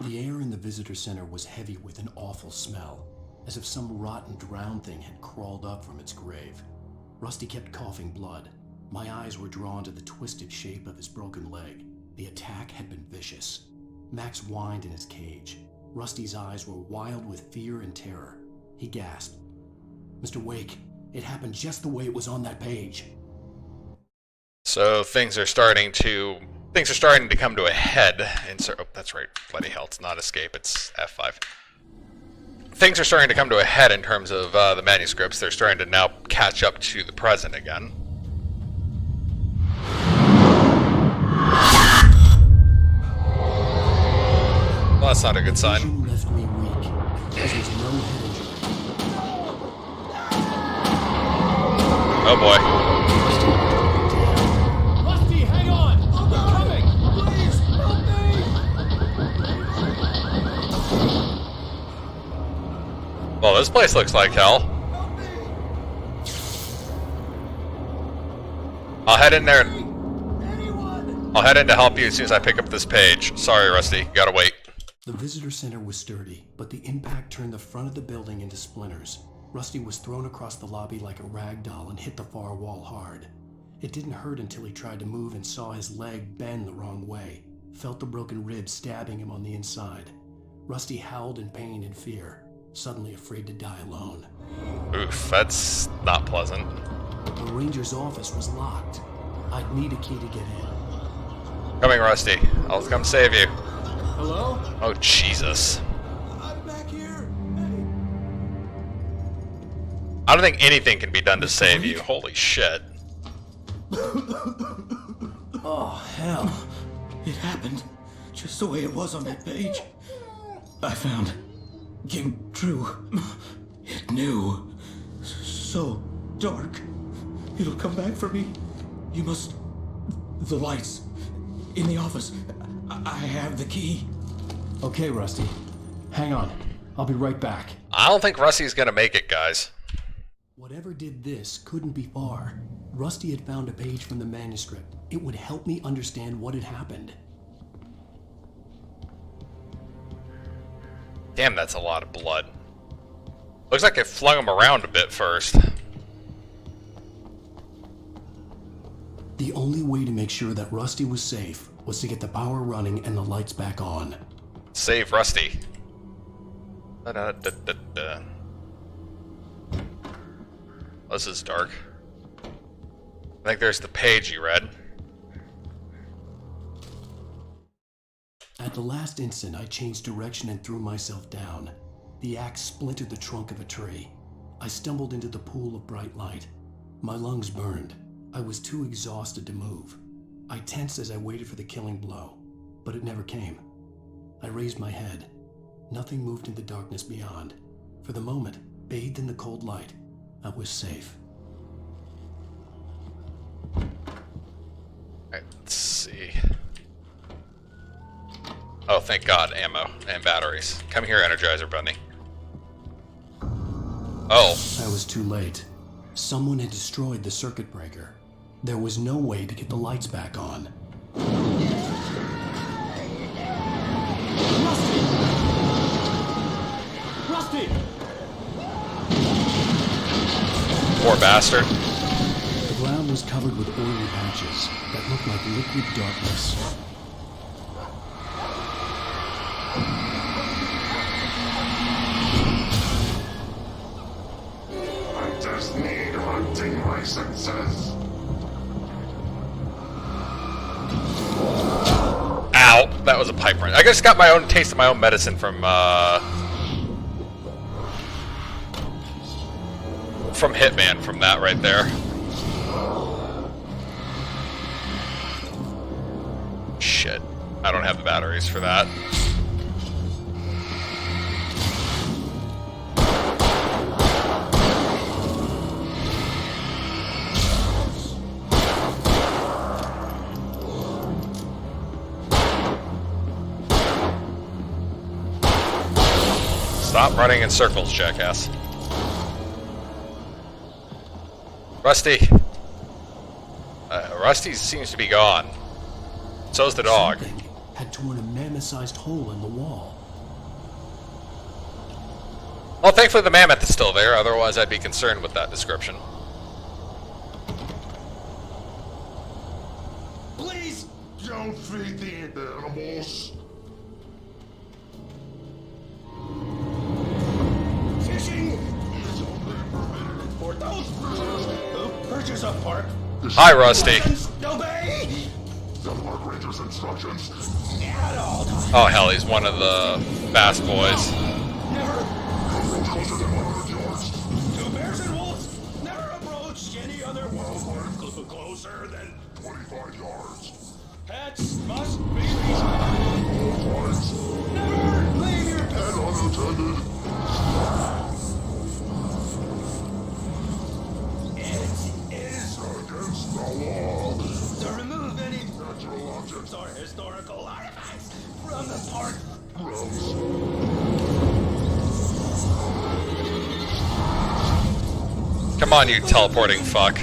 [SPEAKER 4] The air in the visitor center was heavy with an awful smell, as if some rotten drowned thing had crawled up from its grave. Rusty kept coughing blood. My eyes were drawn to the twisted shape of his broken leg. The attack had been vicious. Max whined in his cage. Rusty's eyes were wild with fear and terror. He gasped. "Mr. Wake, it happened just the way it was on that page."
[SPEAKER 14] So things are starting to come to a head. Oh, that's right. Bloody hell, it's not escape, it's F5. Things are starting to come to a head in terms of the manuscripts. They're starting to now catch up to the present again. Well, that's not a good sign.
[SPEAKER 4] Left me weak. There was no head injury.
[SPEAKER 14] Oh boy.
[SPEAKER 10] Rusty, hang on! I'm coming! Please, help me!
[SPEAKER 14] Well, this place looks like hell. I'll head in there. I'll head in to help you as soon as I pick up this page. Sorry, Rusty. You gotta wait.
[SPEAKER 4] The visitor center was sturdy, but the impact turned the front of the building into splinters. Rusty was thrown across the lobby like a rag doll and hit the far wall hard. It didn't hurt until he tried to move and saw his leg bend the wrong way, felt the broken rib stabbing him on the inside. Rusty howled in pain and fear, suddenly afraid to die alone.
[SPEAKER 14] Oof, that's not pleasant.
[SPEAKER 4] The ranger's office was locked. I'd need a key to get in.
[SPEAKER 14] Coming, Rusty. I'll come save you.
[SPEAKER 18] Hello?
[SPEAKER 14] Oh, Jesus.
[SPEAKER 18] I'm back here.
[SPEAKER 14] I don't think anything can be done to save you. Holy shit.
[SPEAKER 7] Oh, hell. It happened just the way it was on that page. I found. Came true. It knew. So dark. It'll come back for me. You must. The lights. In the office. I have the key.
[SPEAKER 4] Okay, Rusty. Hang on. I'll be right back.
[SPEAKER 14] I don't think Rusty's gonna make it, guys.
[SPEAKER 4] Whatever did this couldn't be far. Rusty had found a page from the manuscript. It would help me understand what had happened.
[SPEAKER 14] Damn, that's a lot of blood. Looks like it flung him around a bit first.
[SPEAKER 4] The only way to make sure that Rusty was safe was to get the power running and the lights back on.
[SPEAKER 14] Save Rusty. Da-da-da-da-da. This is dark. I think there's the page you read.
[SPEAKER 4] At the last instant, I changed direction and threw myself down. The axe splintered the trunk of a tree. I stumbled into the pool of bright light. My lungs burned. I was too exhausted to move. I tensed as I waited for the killing blow, but it never came. I raised my head. Nothing moved in the darkness beyond. For the moment, bathed in the cold light, I was safe.
[SPEAKER 14] Alright, let's see. Oh, thank God, ammo and batteries. Come here, Energizer Bunny. Oh.
[SPEAKER 4] I was too late. Someone had destroyed the circuit breaker. There was no way to get the lights back on.
[SPEAKER 10] Rusty!
[SPEAKER 14] Poor bastard.
[SPEAKER 4] The ground was covered with oily patches that looked like liquid darkness.
[SPEAKER 5] I just need hunting licenses.
[SPEAKER 14] just got my own taste of my own medicine from Hitman, from that right there. Shit. I don't have the batteries for that. Stop running in circles, jackass. Rusty. Rusty seems to be gone. So's the dog.
[SPEAKER 4] Something had torn a mammoth-sized hole in the wall.
[SPEAKER 14] Well, thankfully the mammoth is still there, otherwise I'd be concerned with that description.
[SPEAKER 5] Please don't feed the animals.
[SPEAKER 7] Fishing is only permitted for those who purchase a park.
[SPEAKER 14] Hi, Rusty.
[SPEAKER 7] Obey
[SPEAKER 5] the park ranger's instructions.
[SPEAKER 7] at all times.
[SPEAKER 14] Oh hell, he's one of the fast boys.
[SPEAKER 7] Two bears and wolves never approach any other wildlife closer than 25 yards. Pets must be reasonable. Never leave your pet unattended. It is against the law to remove any natural objects or historical artifacts from the park grounds.
[SPEAKER 14] Come on, you teleporting fuck.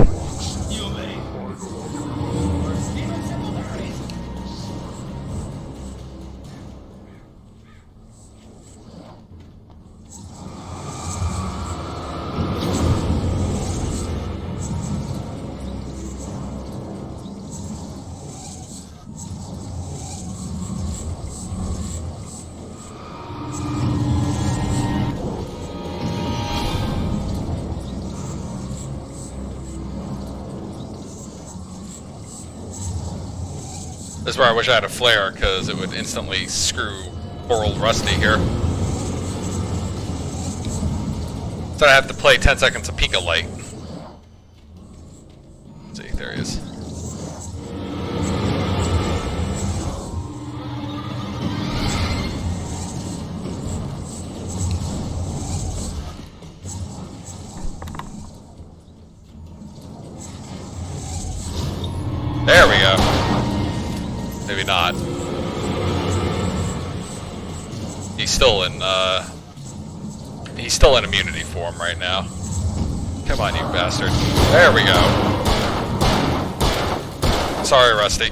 [SPEAKER 14] This is where I wish I had a flare, because it would instantly screw poor old Rusty here. So I have to play 10 seconds of Pika Light. Let's see, there he is. There we go. Maybe not. He's still in immunity form right now. Come on, you bastard. There we go. Sorry, Rusty.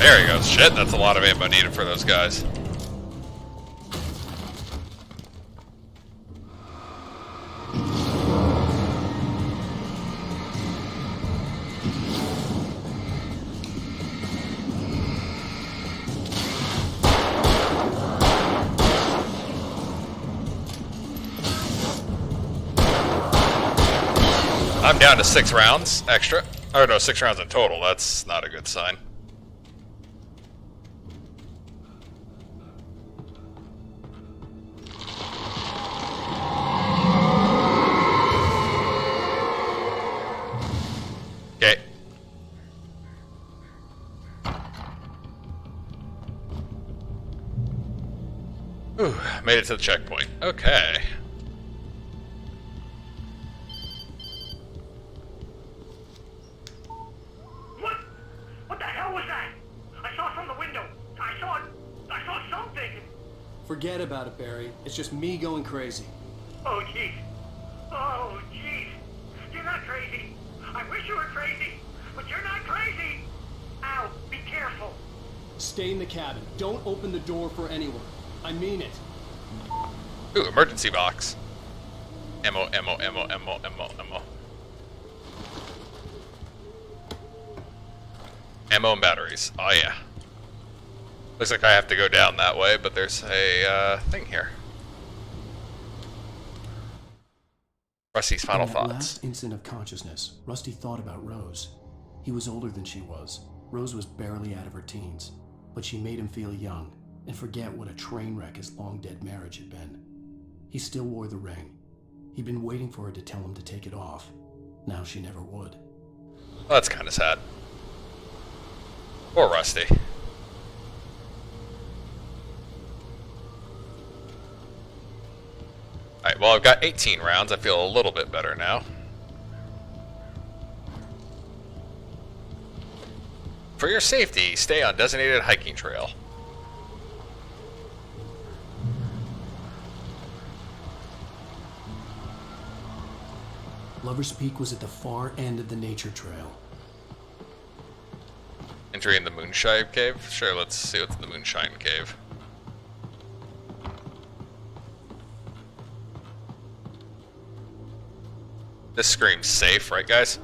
[SPEAKER 14] There he goes. Shit, that's a lot of ammo needed for those guys. I'm down to 6 rounds extra. Or no, 6 rounds in total. That's not a good sign. Okay. Ooh, made it to the checkpoint. Okay.
[SPEAKER 10] What the hell was that? I saw from the window. I saw something.
[SPEAKER 4] Forget about it, Barry. It's just me going crazy.
[SPEAKER 10] Oh, jeez. Oh, jeez. You're not crazy. I wish you were crazy, but you're not crazy. Ow, be careful.
[SPEAKER 4] Stay in the cabin. Don't open the door for anyone. I mean it.
[SPEAKER 14] Ooh, emergency box. Ammo, ammo, ammo, ammo, ammo, ammo. Ammo and batteries. Oh yeah. Looks like I have to go down that way, but there's a thing here. Rusty's final
[SPEAKER 4] In that
[SPEAKER 14] thoughts.
[SPEAKER 4] last instant of consciousness, Rusty thought about Rose. He was older than she was. Rose was barely out of her teens, but she made him feel young and forget what a train wreck his long-dead marriage had been. He still wore the ring. He'd been waiting for her to tell him to take it off. Now she never would.
[SPEAKER 14] Well, that's kind of sad. Poor Rusty. Alright, well, I've got 18 rounds. I feel a little bit better now. For your safety, stay on designated hiking trail.
[SPEAKER 4] Lover's Peak was at the far end of the nature trail.
[SPEAKER 14] Entry in the Moonshine Cave? Sure, let's see what's in the Moonshine Cave. This screams safe, right guys?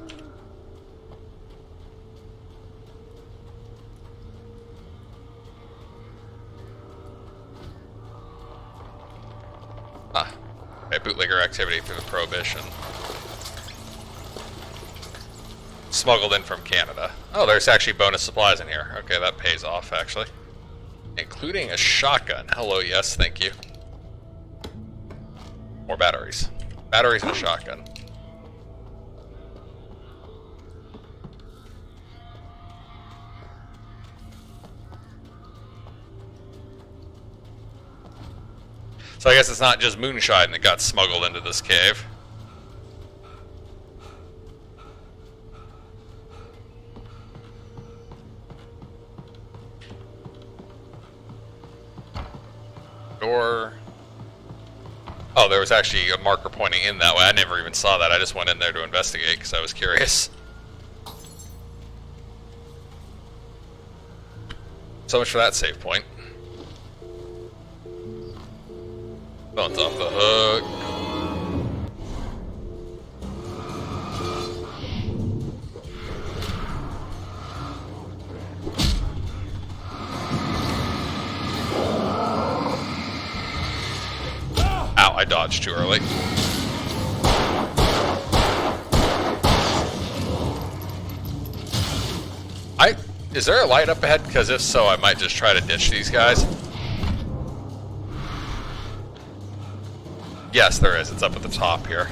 [SPEAKER 14] Ah, okay, bootlegger activity through the Prohibition. Smuggled in from Canada. Oh, there's actually bonus supplies in here. Okay, that pays off, actually. Including a shotgun. Hello, yes, thank you. More batteries. Batteries and a shotgun. So I guess it's not just moonshine that got smuggled into this cave. Door. Oh, there was actually a marker pointing in that way. I never even saw that. I just went in there to investigate because I was curious. So much for that save point. Phone's off the hook. Ow, I dodged too early. Is there a light up ahead? Because if so, I might just try to ditch these guys. Yes, there is. It's up at the top here.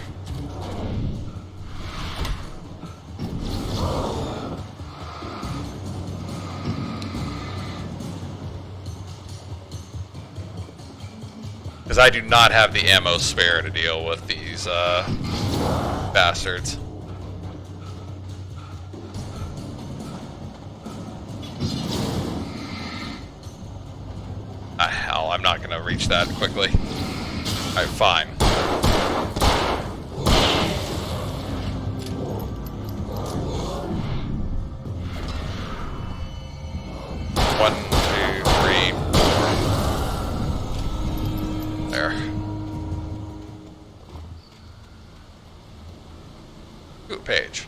[SPEAKER 14] Because I do not have the ammo spare to deal with these bastards. Ah, hell, I'm not going to reach that quickly. Alright, fine. One, two, three. There. Ooh, page.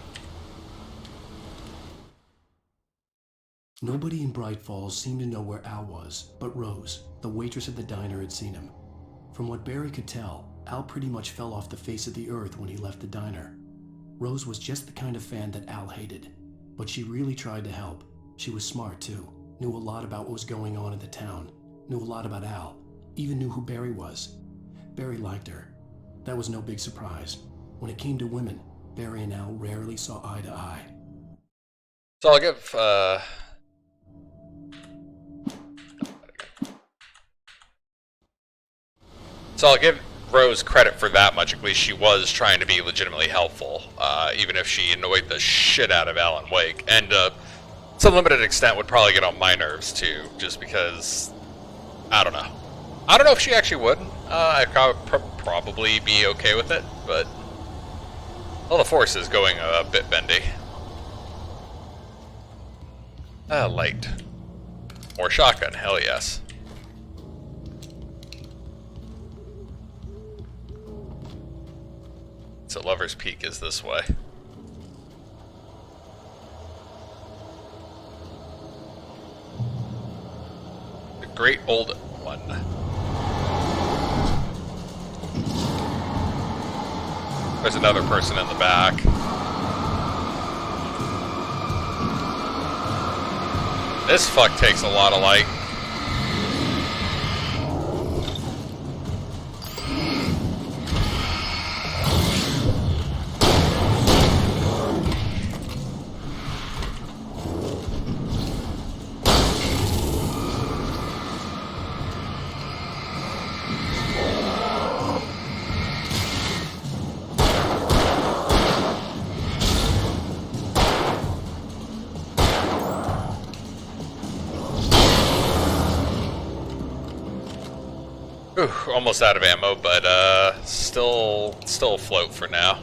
[SPEAKER 4] Nobody in Bright Falls seemed to know where Al was, but Rose, the waitress at the diner, had seen him. From what Barry could tell, Al pretty much fell off the face of the earth when he left the diner. Rose was just the kind of fan that Al hated, but she really tried to help. She was smart too, knew a lot about what was going on in the town, knew a lot about Al, even knew who Barry was. Barry liked her. That was no big surprise. When it came to women, Barry and Al rarely saw eye to eye.
[SPEAKER 14] So I'll give, So I'll give Rose credit for that much. At least she was trying to be legitimately helpful, even if she annoyed the shit out of Alan Wake. And to some limited extent would probably get on my nerves too, just because, I don't know. I don't know if she actually would. I'd probably be okay with it, but well, the Force is going a bit bendy. Light. More shotgun, hell yes. So Lover's Peak is this way. The Great Old One. There's another person in the back. This fuck takes a lot of light. Ooh, almost out of ammo, but still afloat for now.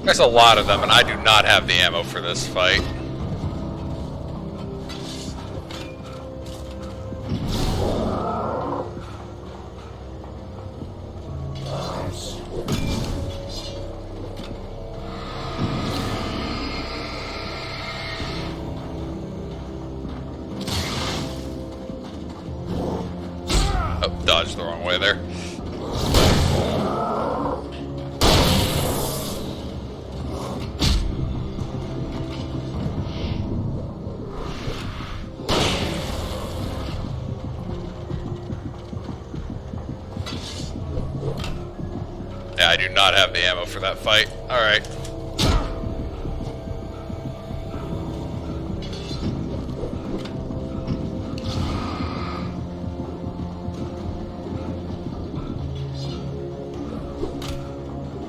[SPEAKER 14] There's a lot of them, and I do not have the ammo for this fight. Oh, dodged the wrong way there. Yeah, I do not have the ammo for that fight. Alright.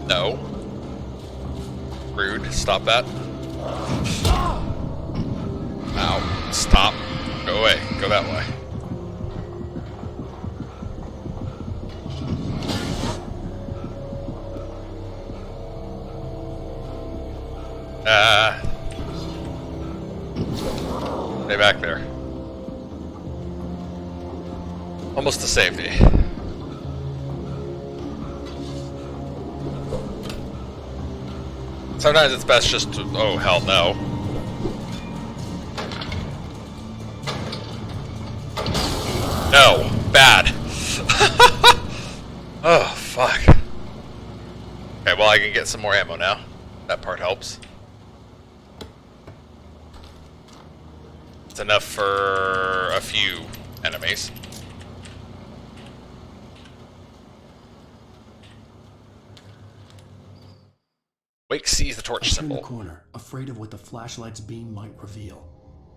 [SPEAKER 14] No. Rude. Stop that. Ow. Stop. Go away. Go that way. Stay back there. Almost to safety. Sometimes it's best just to... Oh, hell no. No. Bad. Oh, fuck. Okay, well, I can get some more ammo now. That part helps. It's enough for a few enemies. Wake sees the torch symbol.
[SPEAKER 4] I turned the corner, afraid of what the flashlight's beam might reveal.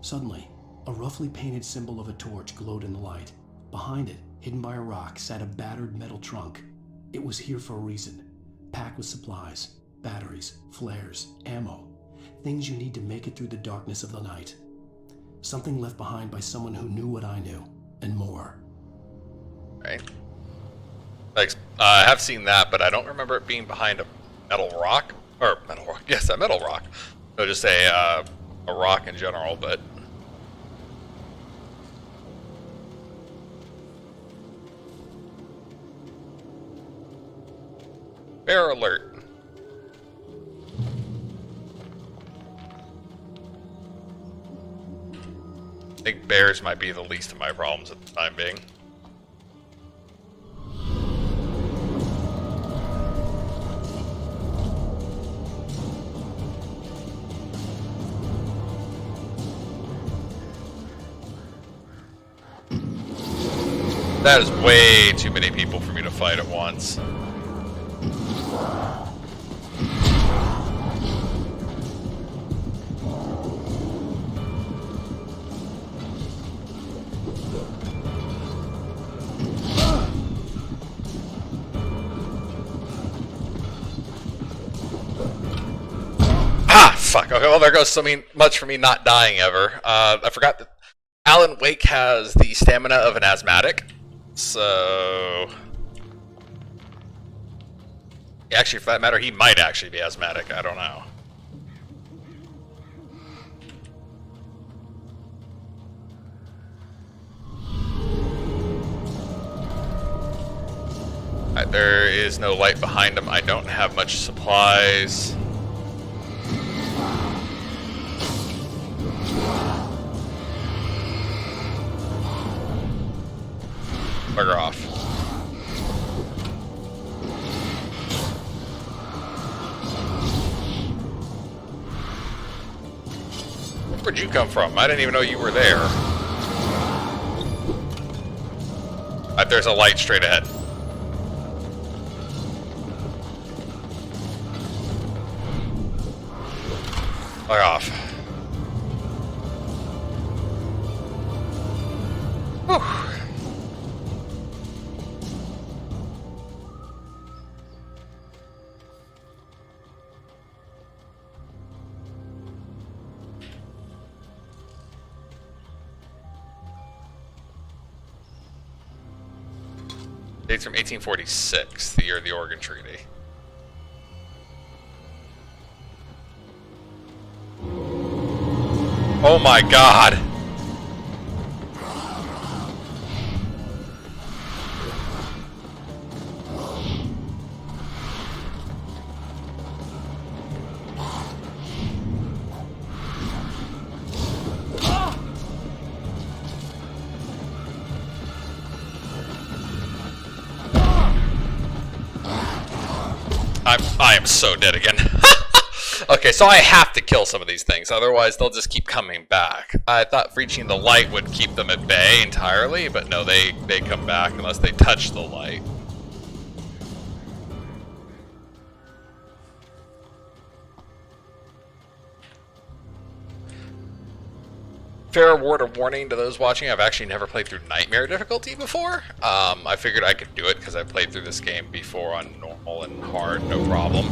[SPEAKER 4] Suddenly, a roughly painted symbol of a torch glowed in the light. Behind it, hidden by a rock, sat a battered metal trunk. It was here for a reason, packed with supplies, batteries, flares, ammo, things you need to make it through the darkness of the night. Something left behind by someone who knew what I knew, and more.
[SPEAKER 14] Right. Like, I have seen that, but I don't remember it being behind a metal rock. Or metal rock. Yes, a metal rock. So just a rock in general, but... Bear alert. I think bears might be the least of my problems at the time being. That is way too many people for me to fight at once. Ah, fuck. Okay, well, there goes so much for me not dying ever. I forgot that Alan Wake has the stamina of an asthmatic. So... Actually, for that matter, he might actually be asthmatic. I don't know. Alright, there is no light behind him. I don't have much supplies. Bugger off. Where'd you come from? I didn't even know you were there. There's a light straight ahead. Bug off. Whew. Dates from 1846, the year of the Oregon Treaty. Oh my god! I am so dead again. Okay, so I have to kill some of these things, otherwise they'll just keep coming back. I thought reaching the light would keep them at bay entirely, but no, they come back unless they touch the light. Fair warning to those watching, I've actually never played through Nightmare difficulty before. I figured I could do it because I played through this game before on normal and hard, no problem.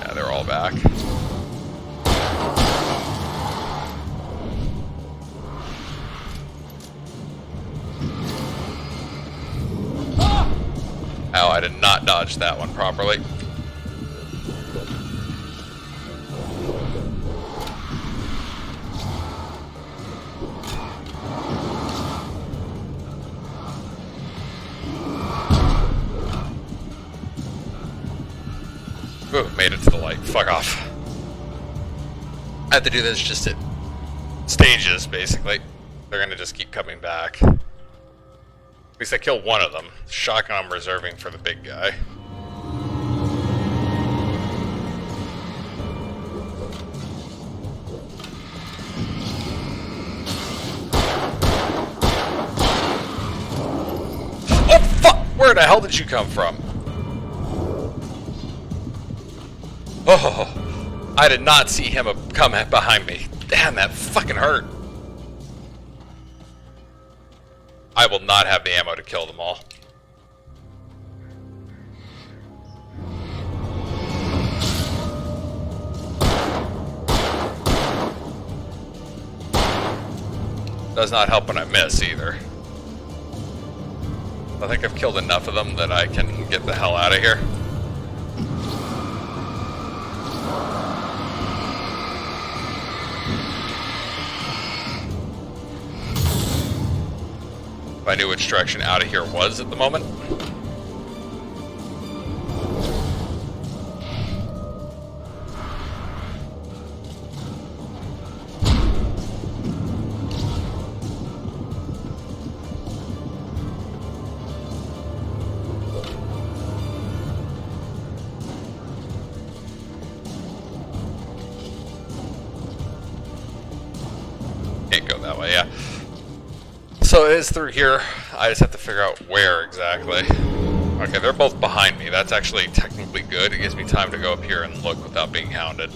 [SPEAKER 14] Yeah, they're all back. Oh, I did not dodge that one properly. Ooh, made it to the light. Fuck off. I have to do this just at stages, basically. They're gonna just keep coming back. At least I killed one of them. Shotgun I'm reserving for the big guy. Oh fuck! Where the hell did you come from? Oh, I did not see him come behind me. Damn, that fucking hurt. I will not have the ammo to kill them all. Does not help when I miss either. I think I've killed enough of them that I can get the hell out of here. If I knew which direction out of here was at the moment. Can't go that way, yeah. So it is through here. I just have to figure out where exactly. Okay, they're both behind me. That's actually technically good. It gives me time to go up here and look without being hounded.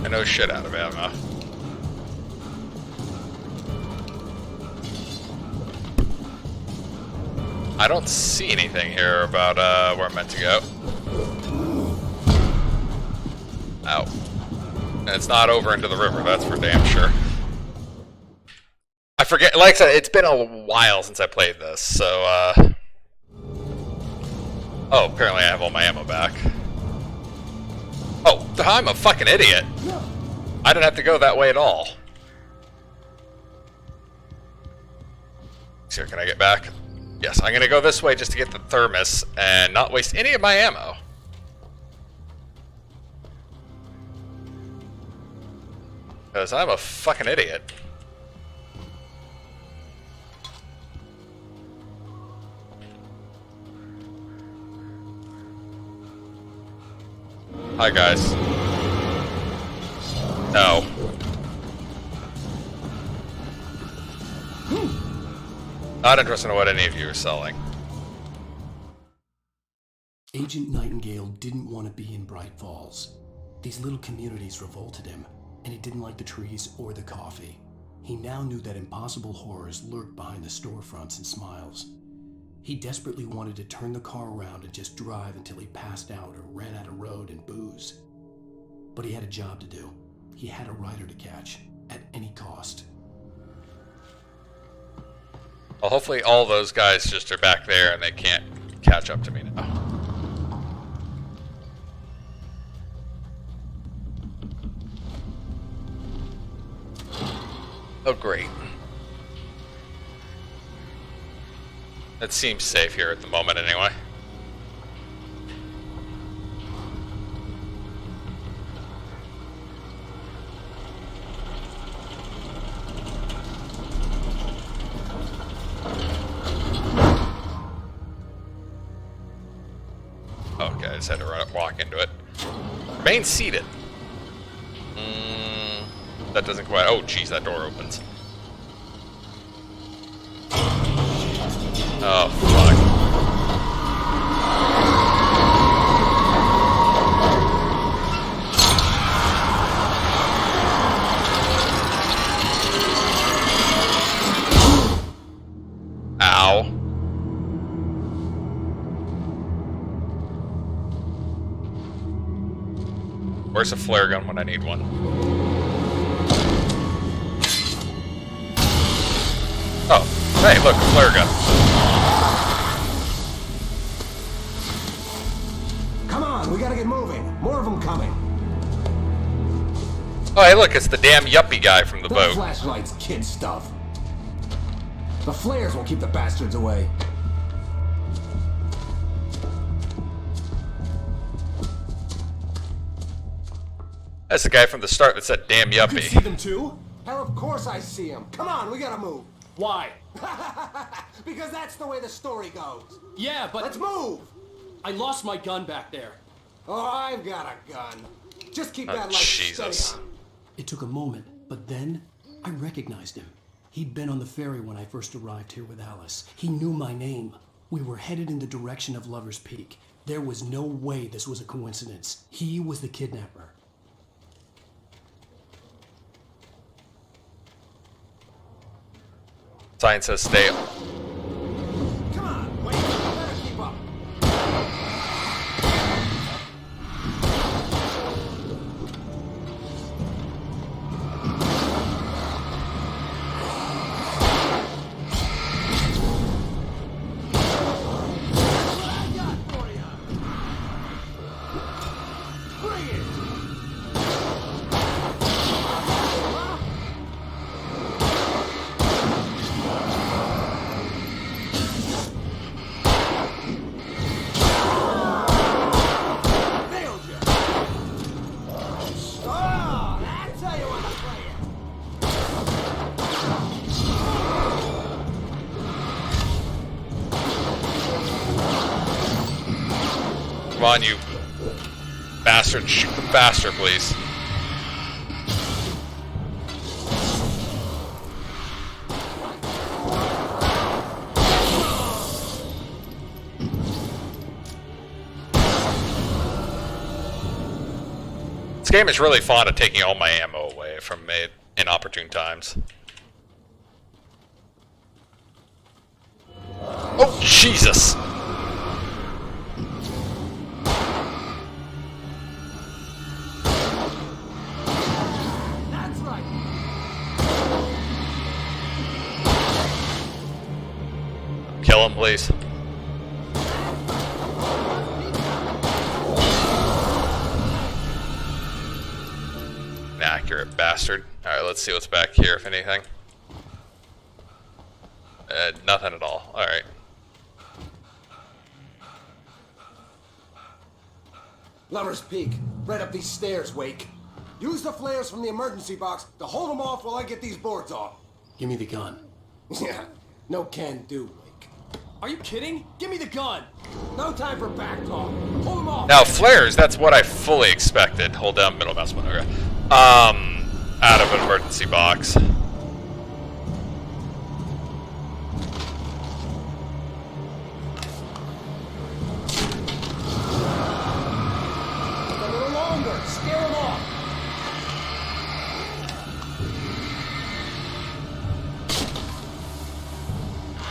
[SPEAKER 14] I know shit out of ammo. I don't see anything here about where I'm meant to go. Ow. And it's not over into the river, that's for damn sure. I forget, like I said, it's been a while since I played this, so, oh, apparently I have all my ammo back. Oh, I'm a fucking idiot. I didn't have to go that way at all. So can I get back? Yes, I'm gonna go this way just to get the thermos and not waste any of my ammo. Because I'm a fucking idiot. Hi guys. No. Not interested in what any of you are selling.
[SPEAKER 4] Agent Nightingale didn't want to be in Bright Falls. These little communities revolted him, and he didn't like the trees or the coffee. He now knew that impossible horrors lurked behind the storefronts and smiles. He desperately wanted to turn the car around and just drive until he passed out or ran out of road and booze. But he had a job to do. He had a rider to catch, at any cost.
[SPEAKER 14] Well, hopefully all those guys just are back there and they can't catch up to me now. Oh, great. It seems safe here at the moment, anyway. Okay, I just had to walk into it. Remain seated. That doesn't quite... Oh, jeez, that door opens. Oh, fuck. Ow. Where's a flare gun when I need one? Oh, hey, look, a flare gun.
[SPEAKER 7] Come on, we gotta get moving. More of them coming.
[SPEAKER 14] Oh, hey, look, it's the damn yuppie guy from the
[SPEAKER 7] The
[SPEAKER 14] boat.
[SPEAKER 7] flashlight's kid stuff. The flares will keep the bastards away.
[SPEAKER 14] That's the guy from the start that said damn
[SPEAKER 7] You can see
[SPEAKER 14] yuppie.
[SPEAKER 7] them too? Hell, of course I see them. Come on, we gotta move.
[SPEAKER 4] Why?
[SPEAKER 7] Because that's the way the story goes.
[SPEAKER 4] Yeah, but...
[SPEAKER 7] Let's move!
[SPEAKER 4] I lost my gun back there.
[SPEAKER 7] Oh, I've got a gun. Just keep
[SPEAKER 14] Oh,
[SPEAKER 7] that light
[SPEAKER 14] Jesus.
[SPEAKER 7] steady on.
[SPEAKER 4] It took a moment, but then I recognized him. He'd been on the ferry when I first arrived here with Alice. He knew my name. We were headed in the direction of Lover's Peak. There was no way this was a coincidence. He was the kidnapper.
[SPEAKER 14] Sign says stay.
[SPEAKER 7] Come on, wait, better keep up.
[SPEAKER 14] Come on, you bastard. Shoot faster, please. This game is really fond of taking all my ammo away from me at inopportune times. Oh, Jesus!
[SPEAKER 12] That's right.
[SPEAKER 14] Kill him, please. Inaccurate bastard. Alright, let's see what's back here, if anything. Nothing at all. Alright.
[SPEAKER 2] Lover's Peak. Right up these stairs, Wake. Use the flares from the emergency box to hold them off while I get these boards off.
[SPEAKER 4] Give me the gun.
[SPEAKER 2] Yeah, no can do, Wake.
[SPEAKER 4] Are you kidding? Give me the gun!
[SPEAKER 2] No time for back talk. Hold them off.
[SPEAKER 14] Now, flares, that's what I fully expected. Hold down middle mouse button. Okay. Out of an emergency box.
[SPEAKER 2] A little longer. Scare them off.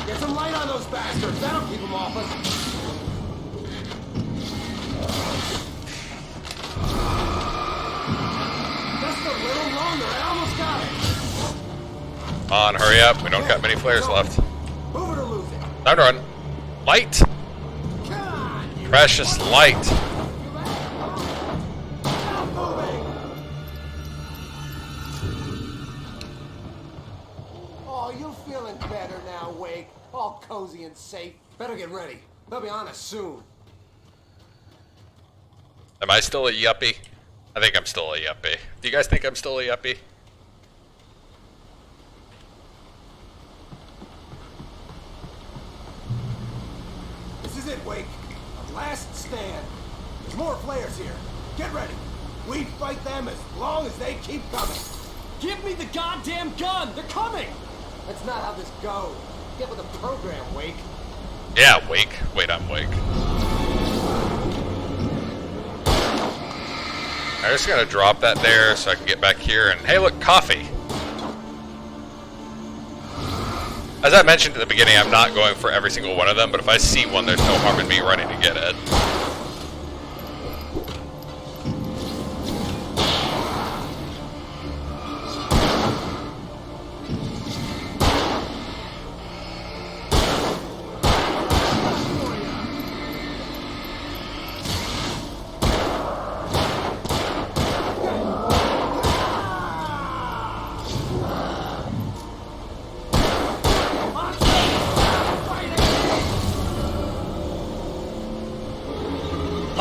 [SPEAKER 2] Get some light on those bastards. That'll keep them off us. Just a little longer. I almost got it.
[SPEAKER 14] Come on, hurry up. We don't got many flares left.
[SPEAKER 2] Move it or lose it.
[SPEAKER 14] Time to run. Light. Precious light.
[SPEAKER 2] Oh, you feeling better now, Wake? All cozy and safe. Better get ready. They'll be on us soon.
[SPEAKER 14] Am I still a yuppie? I think I'm still a yuppie. Do you guys think I'm still a yuppie?
[SPEAKER 2] This is it, Wake. Our last stand. There's more flares here. Get ready. We fight them as long as they keep coming.
[SPEAKER 4] Give me the goddamn gun! They're coming!
[SPEAKER 2] That's not how this goes. Get with the program, Wake.
[SPEAKER 14] Yeah, Wake. Wait, I'm Wake. I'm just gonna drop that there so I can get back here and hey, look, coffee. As I mentioned at the beginning, I'm not going for every single one of them, but if I see one, there's no harm in me running to get it.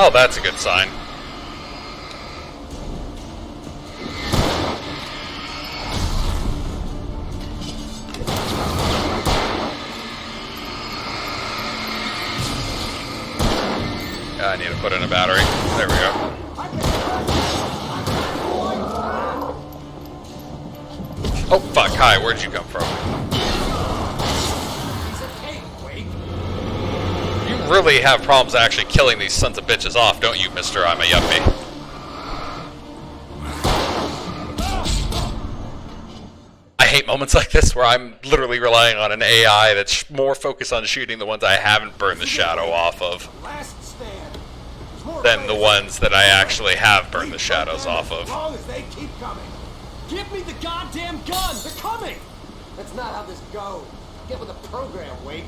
[SPEAKER 14] Oh, that's a good sign. I need to put in a battery. There we go. Oh, fuck. Hi, where'd you come from? You really have problems actually killing these sons of bitches off, don't you, Mr. I'm a Yuppie? I hate moments like this where I'm literally relying on an AI that's more focused on shooting the ones I haven't burned the shadow off of than the ones that I actually have burned the shadows off of.
[SPEAKER 2] As long as they keep coming.
[SPEAKER 4] Give me the goddamn gun! They're coming!
[SPEAKER 2] That's not how this goes. Get with the program, Wake.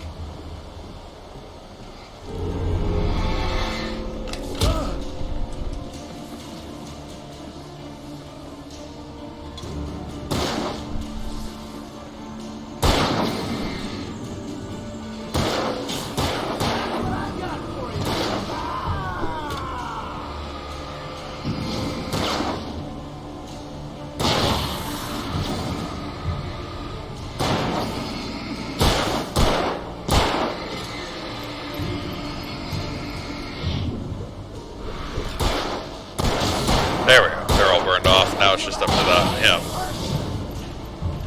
[SPEAKER 14] There we go. They're all burned off. Now it's just up to him.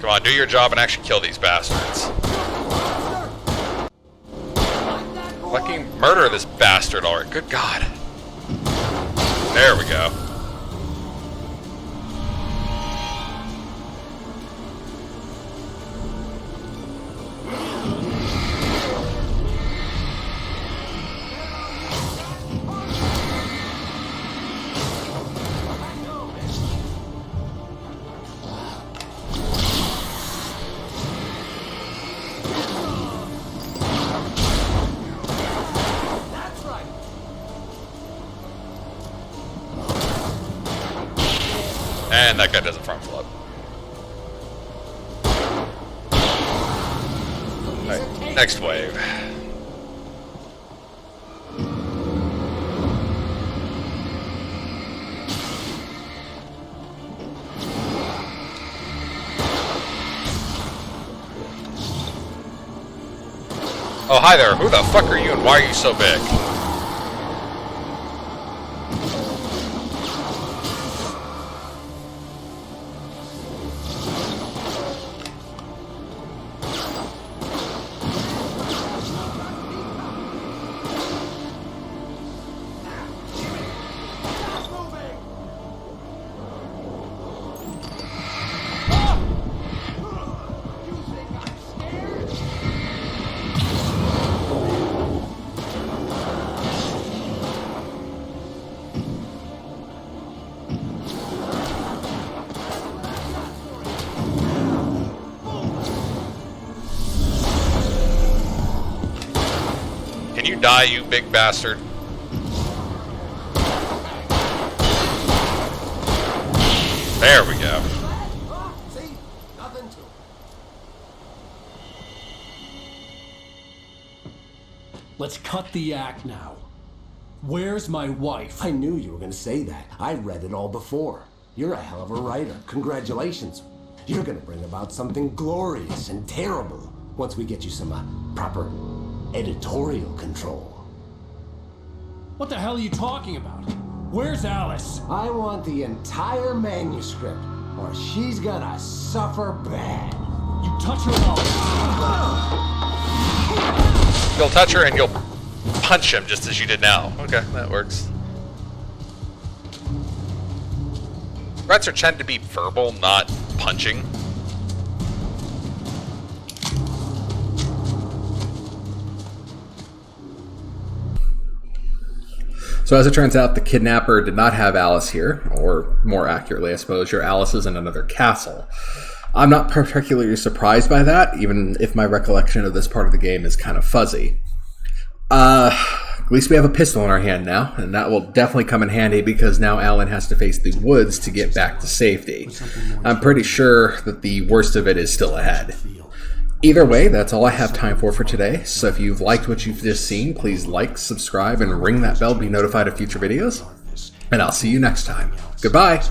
[SPEAKER 14] Come on, do your job and actually kill these bastards. Fucking murder this bastard already. Good God. There we go. And that guy does a front flip. Alright, next wave. Oh, hi there. Who the fuck are you and why are you so big? Can you die, you big bastard? There we go.
[SPEAKER 2] See? Nothing to it.
[SPEAKER 4] Let's cut the act now. Where's my wife?
[SPEAKER 3] I knew you were going to say that. I read it all before. You're a hell of a writer. Congratulations. You're going to bring about something glorious and terrible once we get you some proper editorial control.
[SPEAKER 4] What the hell are you talking about? Where's Alice?
[SPEAKER 3] I want the entire manuscript, or she's gonna suffer bad.
[SPEAKER 4] You touch her and
[SPEAKER 14] You'll touch her and you'll punch him just as you did now. Okay, that works. Threats are tend to be verbal, not punching.
[SPEAKER 1] So as it turns out, the kidnapper did not have Alice here, or more accurately, I suppose, your Alice is in another castle. I'm not particularly surprised by that, even if my recollection of this part of the game is kind of fuzzy. At least we have a pistol in our hand now, and that will definitely come in handy because now Alan has to face the woods to get back to safety. I'm pretty sure that the worst of it is still ahead. Either way, that's all I have time for today, so if you've liked what you've just seen, please like, subscribe, and ring that bell to be notified of future videos. And I'll see you next time. Goodbye!